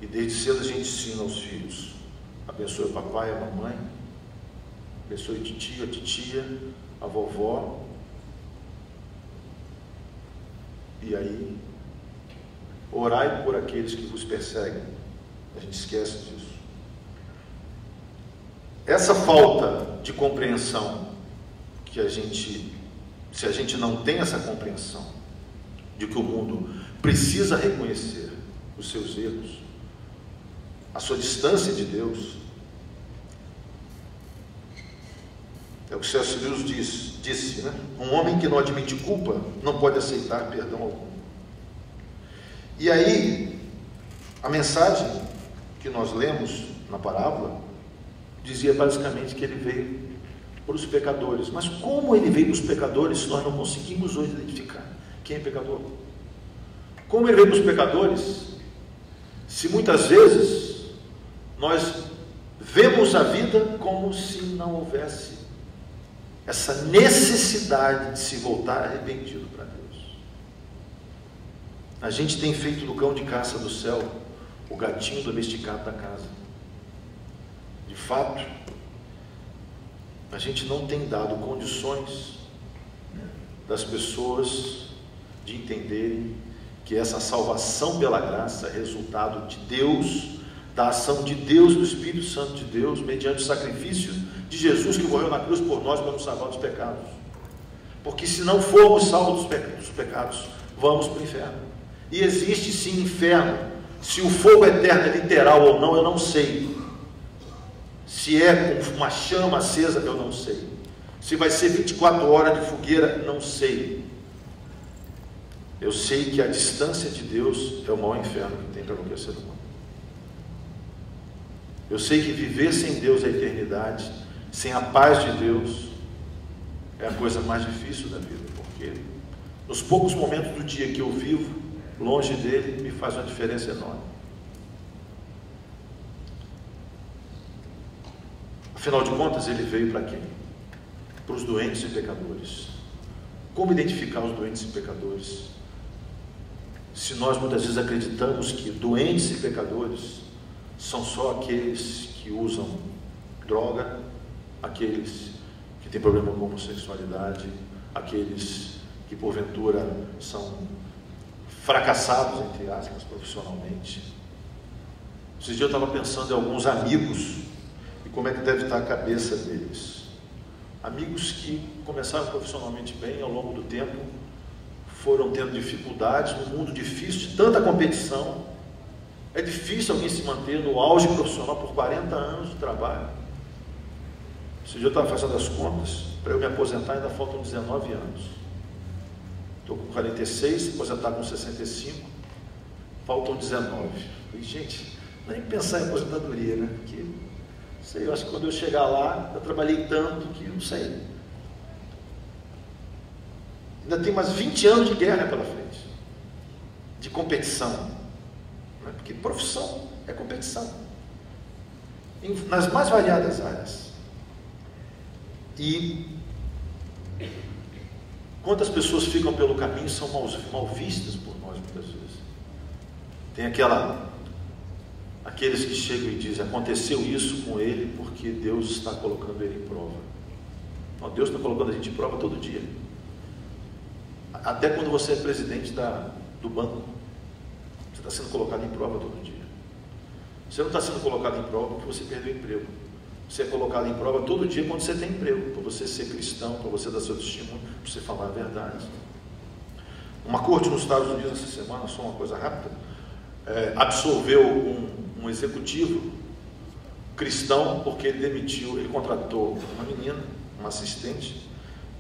E desde cedo a gente ensina aos filhos: abençoe o papai, a mamãe, abençoe a titia, a vovó, e aí orai por aqueles que vos perseguem. A gente esquece disso. Essa falta de compreensão que se a gente não tem essa compreensão de que o mundo precisa reconhecer os seus erros, a sua distância de Deus, é o que C.S. Lewis disse, né? Um homem que não admite culpa não pode aceitar perdão algum. E aí, a mensagem que nós lemos na parábola dizia basicamente que ele veio para os pecadores. Mas como ele veio para os pecadores se nós não conseguimos hoje identificar quem é pecador? Como ele veio para os pecadores se muitas vezes nós vemos a vida como se não houvesse essa necessidade de se voltar arrependido para Deus? A gente tem feito do cão de caça do céu o gatinho domesticado da casa. De fato, a gente não tem dado condições das pessoas de entenderem que essa salvação pela graça é resultado de Deus, da ação de Deus, do Espírito Santo de Deus, mediante o sacrifício de Jesus que morreu na cruz por nós para nos salvar dos pecados. Porque se não formos salvos dos pecados, vamos para o inferno. E existe sim inferno. Se o fogo eterno é literal ou não, eu não sei. Se é com uma chama acesa, eu não sei. Se vai ser 24 horas de fogueira, não sei. Eu sei que a distância de Deus é o maior inferno que tem para qualquer ser humano. Eu sei que viver sem Deus é a eternidade, sem a paz de Deus é a coisa mais difícil da vida, porque nos poucos momentos do dia que eu vivo longe dele, me faz uma diferença enorme. Afinal de contas, ele veio para quem? Para os doentes e pecadores. Como identificar os doentes e pecadores? Se nós muitas vezes acreditamos que doentes e pecadores são só aqueles que usam droga, aqueles que têm problema com homossexualidade, aqueles que porventura são fracassados, entre aspas, profissionalmente. Esses dias eu estava pensando em alguns amigos e como é que deve estar a cabeça deles. Amigos que começaram profissionalmente bem, ao longo do tempo foram tendo dificuldades, num mundo difícil, de tanta competição. É difícil alguém se manter no auge profissional por 40 anos de trabalho. Esse dia eu estava fazendo as contas, para eu me aposentar ainda faltam 19 anos. Estou com 46, aposentar com 65, faltam 19. E, gente, nem pensar em aposentadoria, né? Porque, sei, eu acho que quando eu chegar lá, eu trabalhei tanto que não sei. Ainda tem mais 20 anos de guerra pela frente, de competição, né? Porque profissão é competição, nas mais variadas áreas. E quantas pessoas ficam pelo caminho e são mal vistas por nós muitas vezes. Tem aqueles que chegam e dizem: aconteceu isso com ele porque Deus está colocando ele em prova. Não, Deus está colocando a gente em prova todo dia. Até quando você é presidente do banco, você está sendo colocado em prova todo dia. Você não está sendo colocado em prova porque você perdeu o emprego. Você é colocado em prova todo dia quando você tem emprego, para você ser cristão, para você dar seu testemunho, para você falar a verdade. Uma corte nos Estados Unidos essa semana, só uma coisa rápida, absolveu um executivo cristão porque ele contratou uma menina, uma assistente.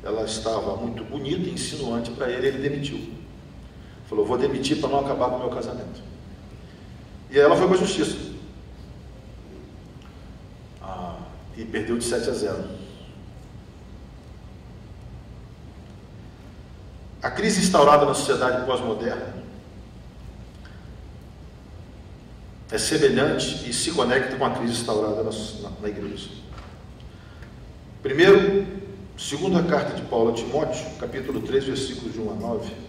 Ela estava muito bonita e insinuante para ele demitiu. Falou: vou demitir para não acabar com o meu casamento. E aí ela foi para a justiça. E perdeu de 7-0. A crise instaurada na sociedade pós-moderna é semelhante e se conecta com a crise instaurada na igreja. Primeiro, segunda carta de Paulo a Timóteo, capítulo 3, versículos de 1 a 9.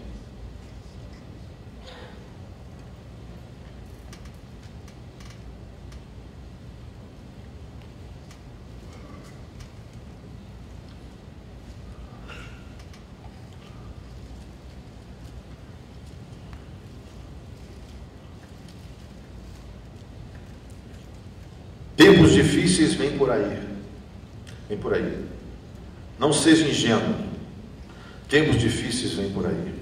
Tempos difíceis vêm por aí. Vem por aí. Não seja ingênuo. Tempos difíceis vêm por aí.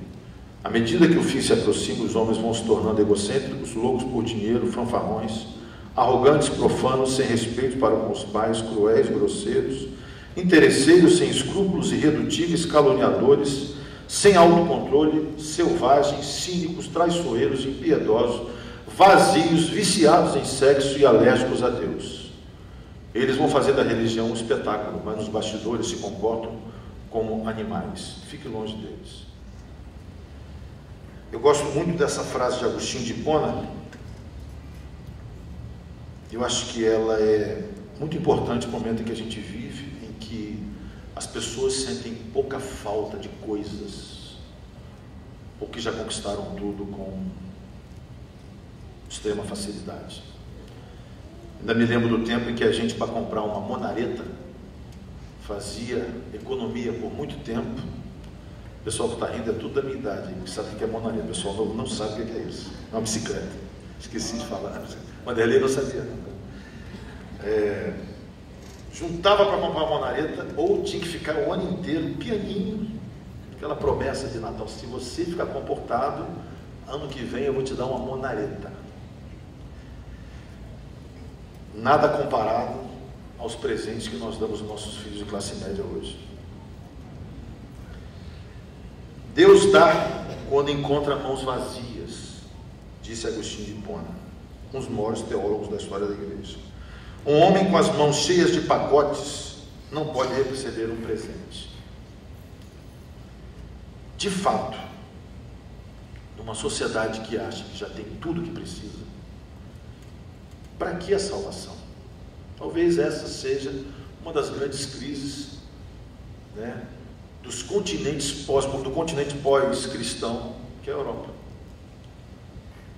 À medida que o fim se aproxima, os homens vão se tornando egocêntricos, loucos por dinheiro, fanfarrões, arrogantes, profanos, sem respeito para com os pais, cruéis, grosseiros, interesseiros, sem escrúpulos, irredutíveis, caluniadores, sem autocontrole, selvagens, cínicos, traiçoeiros, impiedosos, vazios, viciados em sexo e alérgicos a Deus. Eles vão fazer da religião um espetáculo, mas nos bastidores se comportam como animais. Fique longe deles. Eu gosto muito dessa frase de Agostinho de Hipona. Eu acho que ela é muito importante no momento em que a gente vive, em que as pessoas sentem pouca falta de coisas, ou que já conquistaram tudo com extrema facilidade. Ainda me lembro do tempo em que a gente, para comprar uma monareta, fazia economia por muito tempo. O pessoal que está rindo é tudo da minha idade, que sabe o que é monareta. O pessoal novo não sabe o que é isso. É uma bicicleta. Esqueci de falar. Vanderlei não sabia. Juntava para comprar uma monareta, ou tinha que ficar o ano inteiro pianinho, aquela promessa de Natal: se você ficar comportado, ano que vem eu vou te dar uma monareta. Nada comparado aos presentes que nós damos aos nossos filhos de classe média hoje. Deus dá quando encontra mãos vazias, disse Agostinho de Hipona, um dos maiores teólogos da história da igreja. Um homem com as mãos cheias de pacotes não pode receber um presente. De fato, numa sociedade que acha que já tem tudo que precisa, para que a salvação? Talvez essa seja uma das grandes crises, né, do continente pós-cristão, que é a Europa.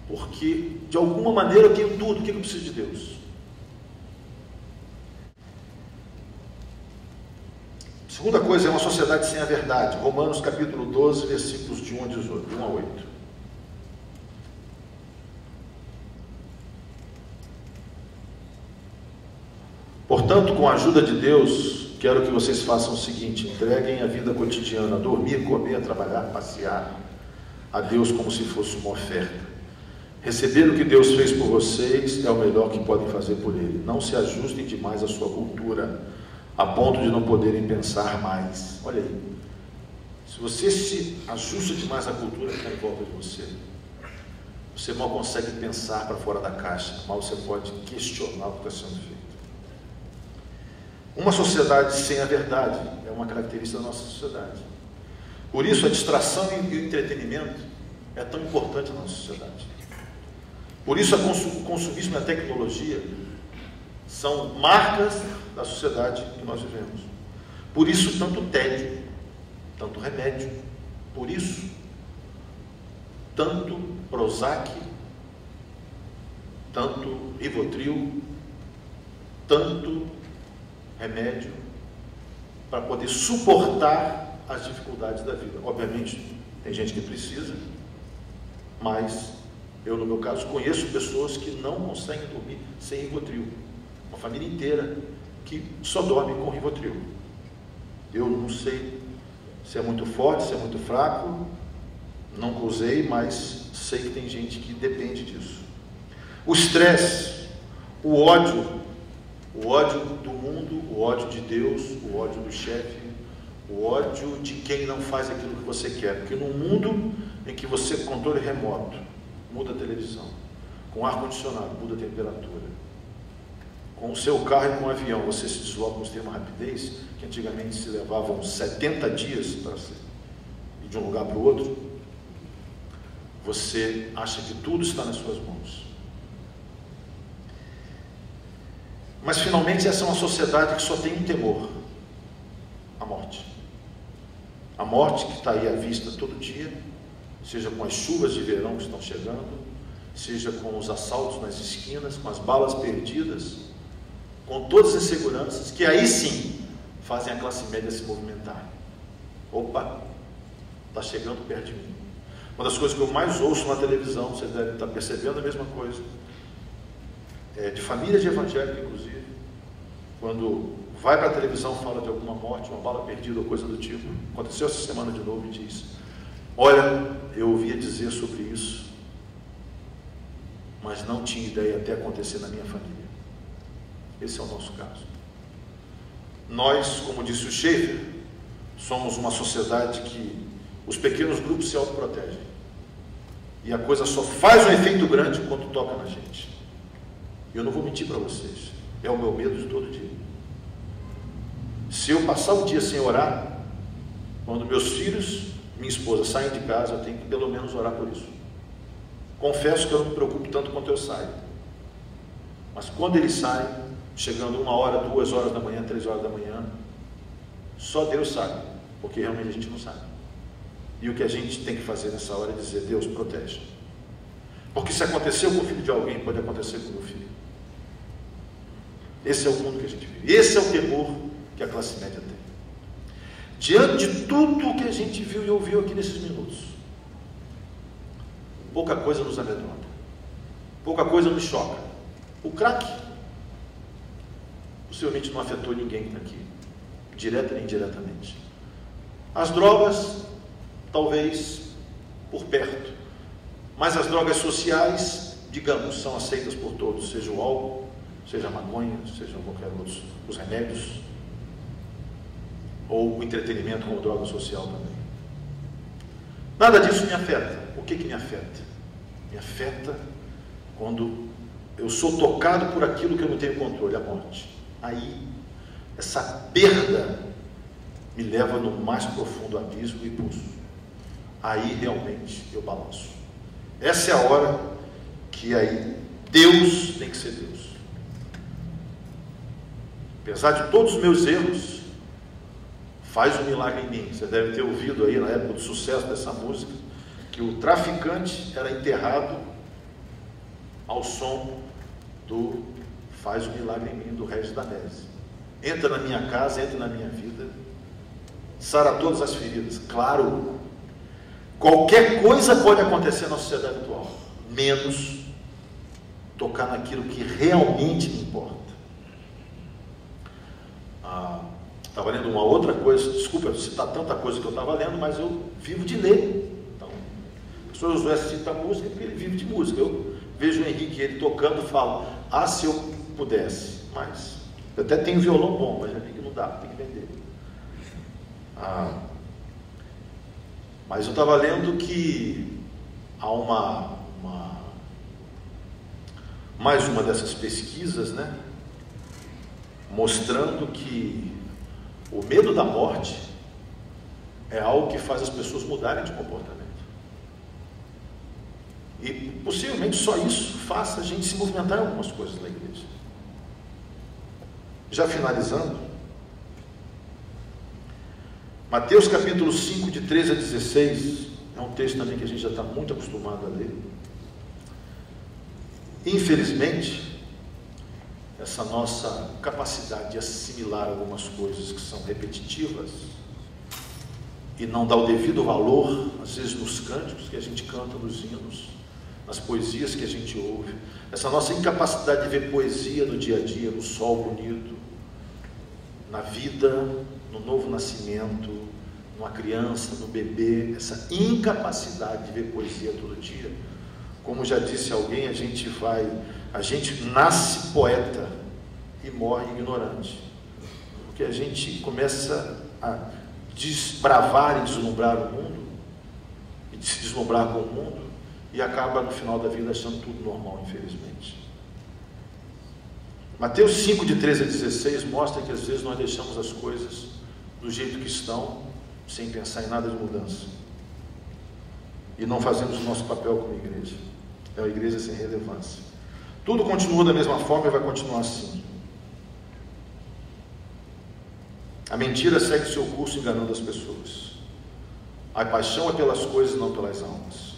Porque, de alguma maneira, eu tenho tudo. O que eu preciso de Deus? Segunda coisa é uma sociedade sem a verdade. Romanos capítulo 12, versículos de 1 a 18, 1 a 8. Portanto, com a ajuda de Deus, quero que vocês façam o seguinte: entreguem a vida cotidiana, dormir, comer, trabalhar, passear, a Deus como se fosse uma oferta. Receber o que Deus fez por vocês é o melhor que podem fazer por Ele. Não se ajustem demais à sua cultura, a ponto de não poderem pensar mais. Olha aí, se você se ajusta demais à cultura que está em volta de você, você mal consegue pensar para fora da caixa, mal você pode questionar o que está sendo feito. Uma sociedade sem a verdade é uma característica da nossa sociedade. Por isso a distração e o entretenimento é tão importante na nossa sociedade. Por isso o consumismo e a tecnologia são marcas da sociedade que nós vivemos. Por isso tanto tédio, tanto remédio. Por isso tanto Prozac, tanto Rivotril, tanto remédio para poder suportar as dificuldades da vida. Obviamente tem gente que precisa, mas eu, no meu caso, conheço pessoas que não conseguem dormir sem Rivotril. Uma família inteira que só dorme com Rivotril. Eu não sei se é muito forte, se é muito fraco, não usei, mas sei que tem gente que depende disso. O estresse, o ódio do mundo, o ódio de Deus, o ódio do chefe, o ódio de quem não faz aquilo que você quer. Porque num mundo em que você com controle remoto muda a televisão, com ar-condicionado muda a temperatura, com o seu carro e com o avião você se desloca com extrema rapidez, que antigamente se levavam 70 dias para ir de um lugar para o outro, você acha que tudo está nas suas mãos. Mas finalmente essa é uma sociedade que só tem um temor: a morte. A morte que está aí à vista todo dia, seja com as chuvas de verão que estão chegando, seja com os assaltos nas esquinas, com as balas perdidas, com todas as inseguranças que aí sim fazem a classe média se movimentar. Opa, está chegando perto de mim. Uma das coisas que eu mais ouço na televisão, vocês devem estar percebendo a mesma coisa, de famílias de evangélicos, inclusive, quando vai para a televisão, fala de alguma morte, uma bala perdida ou coisa do tipo. Aconteceu essa semana de novo e diz: olha, eu ouvia dizer sobre isso, mas não tinha ideia até acontecer na minha família. Esse é o nosso caso. Nós, como disse o Schaeffer, somos uma sociedade que os pequenos grupos se autoprotegem. E a coisa só faz um efeito grande quando toca na gente. Eu não vou mentir para vocês, é o meu medo de todo dia. Se eu passar o dia sem orar, quando meus filhos, minha esposa saem de casa, eu tenho que pelo menos orar por isso. Confesso que eu não me preocupo tanto quanto eu saio. Mas quando eles saem, chegando 1 hora, 2 horas da manhã, 3 horas da manhã, só Deus sabe, porque realmente a gente não sabe. E o que a gente tem que fazer nessa hora é dizer: Deus, protege. Porque se aconteceu com o filho de alguém, pode acontecer com o meu filho. Esse é o mundo que a gente vive. Esse é o temor que a classe média tem. Diante de tudo o que a gente viu e ouviu aqui nesses minutos, pouca coisa nos amedronta, pouca coisa nos choca. O crack possivelmente não afetou ninguém que está aqui, direta nem indiretamente. As drogas, talvez por perto, mas as drogas sociais, digamos, são aceitas por todos, seja o álcool, seja a maconha, seja qualquer outro, os remédios, ou o entretenimento como droga social também. Nada disso me afeta. O que me afeta? Me afeta quando eu sou tocado por aquilo que eu não tenho controle, a morte. Aí, essa perda me leva no mais profundo abismo e pulso. Aí realmente eu balanço. Essa é a hora que aí Deus tem que ser Deus. Apesar de todos os meus erros, faz um milagre em mim. Você deve ter ouvido aí na época do sucesso dessa música, que o traficante era enterrado ao som do Faz um Milagre em Mim, do Regis Danese. Entra na minha casa, entra na minha vida sara todas as feridas. Claro, qualquer coisa pode acontecer na sociedade atual, menos tocar naquilo que realmente me importa. Estava lendo uma outra coisa, desculpa eu citar tanta coisa que eu estava lendo, mas eu vivo de ler. Então, o professor Josué cita música porque ele vive de música. Eu vejo o Henrique, ele tocando, falo, se eu pudesse, mas eu até tenho violão bom, mas já vi que não dá, tem que vender. Mas eu estava lendo que há mais uma dessas pesquisas, né, mostrando que o medo da morte é algo que faz as pessoas mudarem de comportamento. E possivelmente só isso faça a gente se movimentar em algumas coisas na igreja. Já finalizando, Mateus capítulo 5, de 13 a 16, é um texto também que a gente já está muito acostumado a ler. Infelizmente, essa nossa capacidade de assimilar algumas coisas que são repetitivas e não dar o devido valor, às vezes nos cânticos que a gente canta, nos hinos, nas poesias que a gente ouve, essa nossa incapacidade de ver poesia no dia a dia, no sol bonito, na vida, no novo nascimento, numa criança, no bebê, essa incapacidade de ver poesia todo dia, como já disse alguém, a gente nasce poeta e morre ignorante, porque a gente começa a desbravar e deslumbrar o mundo, e se deslumbrar com o mundo, e acaba no final da vida achando tudo normal, infelizmente. Mateus 5, de 13 a 16, mostra que às vezes nós deixamos as coisas do jeito que estão, sem pensar em nada de mudança, e não fazemos o nosso papel como igreja. É uma igreja sem relevância. Tudo continua da mesma forma e vai continuar assim. A mentira segue seu curso enganando as pessoas. A paixão é pelas coisas, não pelas almas.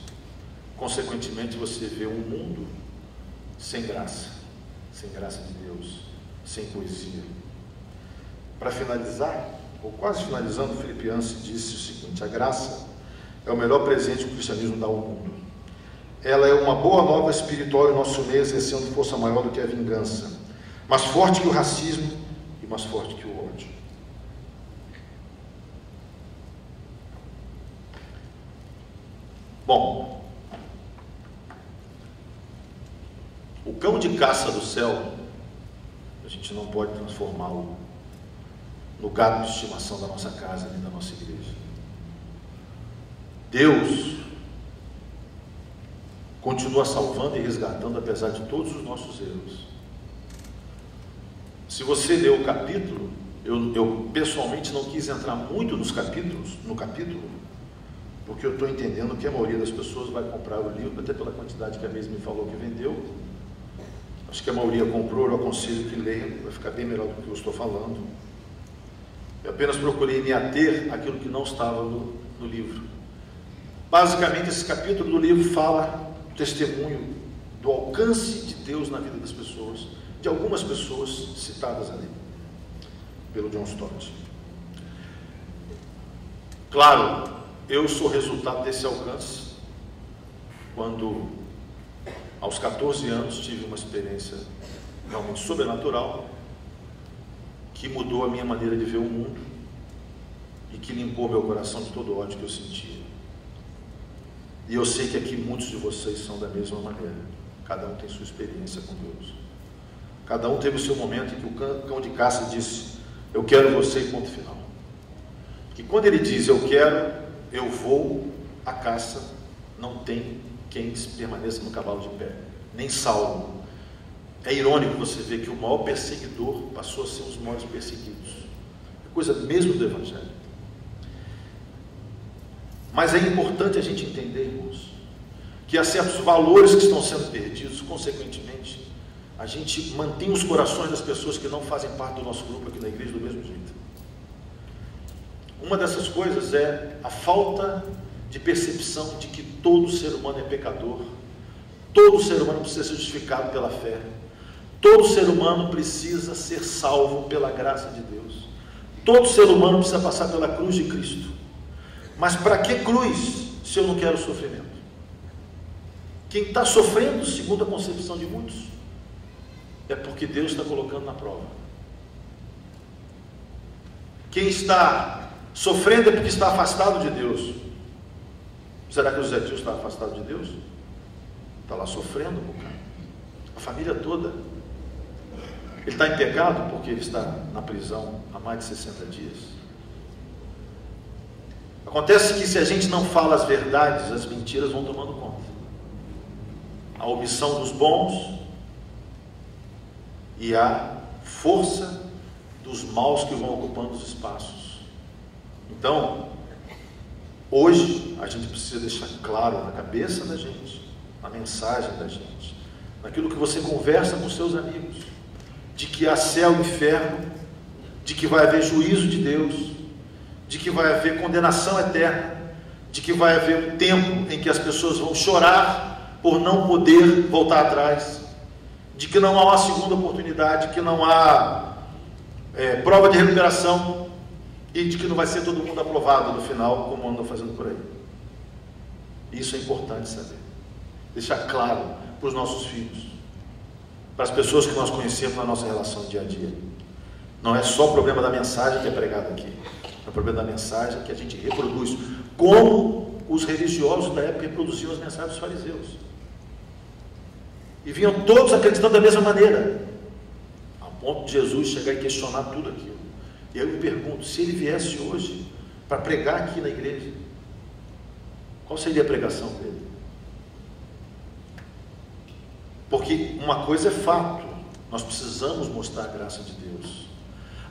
Consequentemente, você vê um mundo sem graça de Deus, sem poesia. Para finalizar, ou quase finalizando, Filipenses disse o seguinte: a graça é o melhor presente que o cristianismo dá ao mundo. Ela é uma boa nova espiritual em nosso meio, exercendo força maior do que a vingança, mais forte que o racismo e mais forte que o ódio. Bom, o cão de caça do céu, a gente não pode transformá-lo no gado de estimação da nossa casa nem da nossa igreja. Deus continua salvando e resgatando apesar de todos os nossos erros. Se você ler o capítulo, eu pessoalmente não quis entrar muito no capítulo, porque eu estou entendendo que a maioria das pessoas vai comprar o livro, até pela quantidade que a mesma me falou que vendeu. Acho que a maioria comprou, eu aconselho que leia, vai ficar bem melhor do que eu estou falando. Eu apenas procurei me ater àquilo que não estava no livro. Basicamente, esse capítulo do livro fala o testemunho do alcance de Deus na vida das pessoas, de algumas pessoas citadas ali, pelo John Stott. Claro, eu sou resultado desse alcance, quando, aos 14 anos, tive uma experiência realmente sobrenatural, que mudou a minha maneira de ver o mundo, e que limpou meu coração de todo o ódio que eu sentia. E eu sei que aqui muitos de vocês são da mesma maneira. Cada um tem sua experiência com Deus. Cada um teve o seu momento em que o cão de caça disse: eu quero você, e ponto final. Que quando ele diz eu quero, eu vou, a caça não tem quem permaneça no cavalo de pé, nem salvo. É irônico você ver que o maior perseguidor passou a ser um dos maiores perseguidos. É coisa mesmo do Evangelho. Mas é importante a gente entender, irmãos, que há certos valores que estão sendo perdidos. Consequentemente, a gente mantém os corações das pessoas que não fazem parte do nosso grupo aqui na igreja do mesmo jeito. Uma dessas coisas é a falta de percepção de que todo ser humano é pecador, todo ser humano precisa ser justificado pela fé, todo ser humano precisa ser salvo pela graça de Deus. Todo ser humano precisa passar pela cruz de Cristo. Mas para que cruz, se eu não quero sofrimento? Quem está sofrendo, segundo a concepção de muitos, é porque Deus está colocando na prova. Quem está sofrendo é porque está afastado de Deus. Será que o Zé Tio está afastado de Deus? Está lá sofrendo, a família toda. Ele está em pecado porque ele está na prisão há mais de 60 dias. Acontece que se a gente não fala as verdades, as mentiras vão tomando conta. A omissão dos bons e a força dos maus que vão ocupando os espaços. Então, hoje, a gente precisa deixar claro na cabeça da gente, na mensagem da gente, naquilo que você conversa com seus amigos, de que há céu e inferno, de que vai haver juízo de Deus, de que vai haver condenação eterna, de que vai haver um tempo em que as pessoas vão chorar por não poder voltar atrás, de que não há uma segunda oportunidade, que não há prova de recuperação, e de que não vai ser todo mundo aprovado no final, como andam fazendo por aí. Isso é importante saber, deixar claro para os nossos filhos, para as pessoas que nós conhecemos na nossa relação dia a dia. Não é só o problema da mensagem que é pregada aqui, é o problema da mensagem que a gente reproduz, como os religiosos da época reproduziam as mensagens dos fariseus. E vinham todos acreditando da mesma maneira, a ponto de Jesus chegar e questionar tudo aquilo. E aí eu me pergunto, se ele viesse hoje para pregar aqui na igreja, qual seria a pregação dele? Porque uma coisa é fato, nós precisamos mostrar a graça de Deus.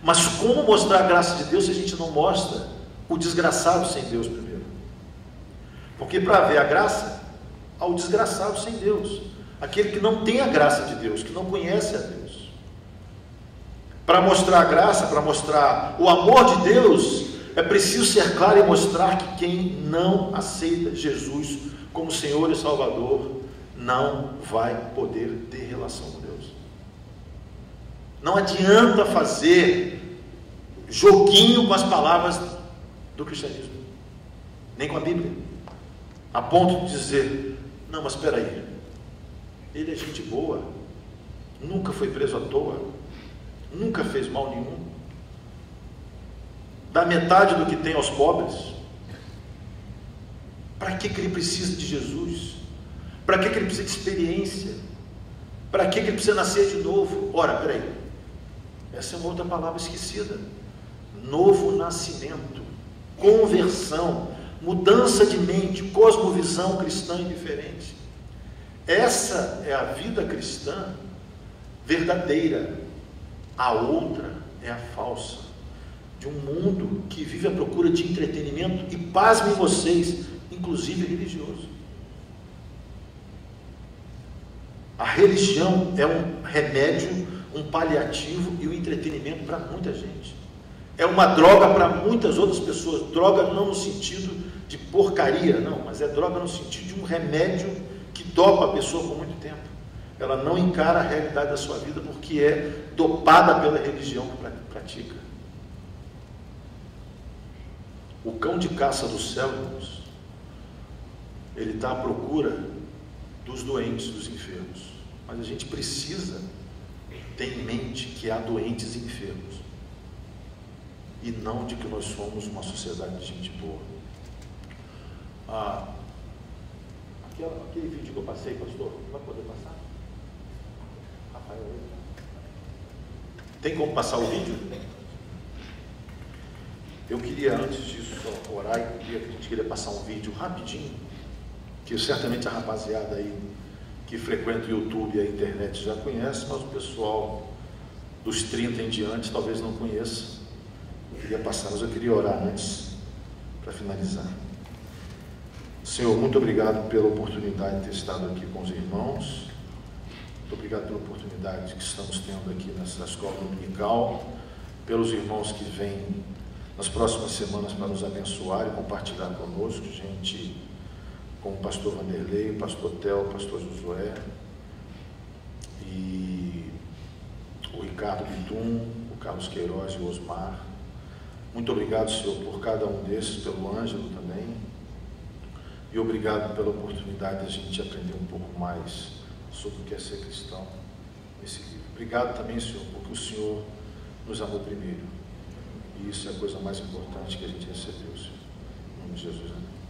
Mas como mostrar a graça de Deus se a gente não mostra o desgraçado sem Deus primeiro? Porque para ver a graça, há o desgraçado sem Deus, aquele que não tem a graça de Deus, que não conhece a Deus. Para mostrar a graça, para mostrar o amor de Deus, é preciso ser claro e mostrar que quem não aceita Jesus como Senhor e Salvador não vai poder ter relação com Deus. Não adianta fazer joguinho com as palavras do cristianismo, nem com a Bíblia, a ponto de dizer, não, mas espera aí, ele é gente boa, nunca foi preso à toa, nunca fez mal nenhum, dá metade do que tem aos pobres. Para que ele precisa de Jesus? Para que ele precisa de experiência? Para que ele precisa nascer de novo? Ora, peraí, essa é uma outra palavra esquecida. Novo nascimento, conversão, mudança de mente, cosmovisão cristã diferente. Essa é a vida cristã verdadeira. A outra é a falsa, de um mundo que vive à procura de entretenimento, e pasmem vocês, inclusive religioso. A religião é um remédio, um paliativo e um entretenimento para muita gente. É uma droga para muitas outras pessoas. Droga não no sentido de porcaria, não, mas é droga no sentido de um remédio que dopa a pessoa por muito tempo. Ela não encara a realidade da sua vida porque é dopada pela religião que pratica. O cão de caça do céu, irmãos, ele está à procura dos doentes, dos enfermos. Mas a gente precisa ter em mente que há doentes e enfermos, e não de que nós somos uma sociedade de gente boa. Aquele vídeo que eu passei, pastor, vai poder passar? Rafael, tem como passar o vídeo? Eu queria, antes disso, só orar, a gente queria passar um vídeo rapidinho, que certamente a rapaziada aí que frequenta o YouTube e a internet já conhece, mas o pessoal dos 30 em diante talvez não conheça. Eu queria passar, mas eu queria orar antes, para finalizar. Senhor, muito obrigado pela oportunidade de ter estado aqui com os irmãos. Muito obrigado pela oportunidade que estamos tendo aqui nessa escola dominical, pelos irmãos que vêm nas próximas semanas para nos abençoar e compartilhar conosco, gente como o pastor Vanderlei, o pastor Theo, o pastor Josué, e o Ricardo Bitum, o Carlos Queiroz e o Osmar, Muito obrigado, Senhor, por cada um desses, pelo Ângelo também. E obrigado pela oportunidade de a gente aprender um pouco mais sobre o que é ser cristão nesse livro. Obrigado também, Senhor, porque o Senhor nos amou primeiro. E isso é a coisa mais importante que a gente recebeu, Senhor. Em nome de Jesus, amém.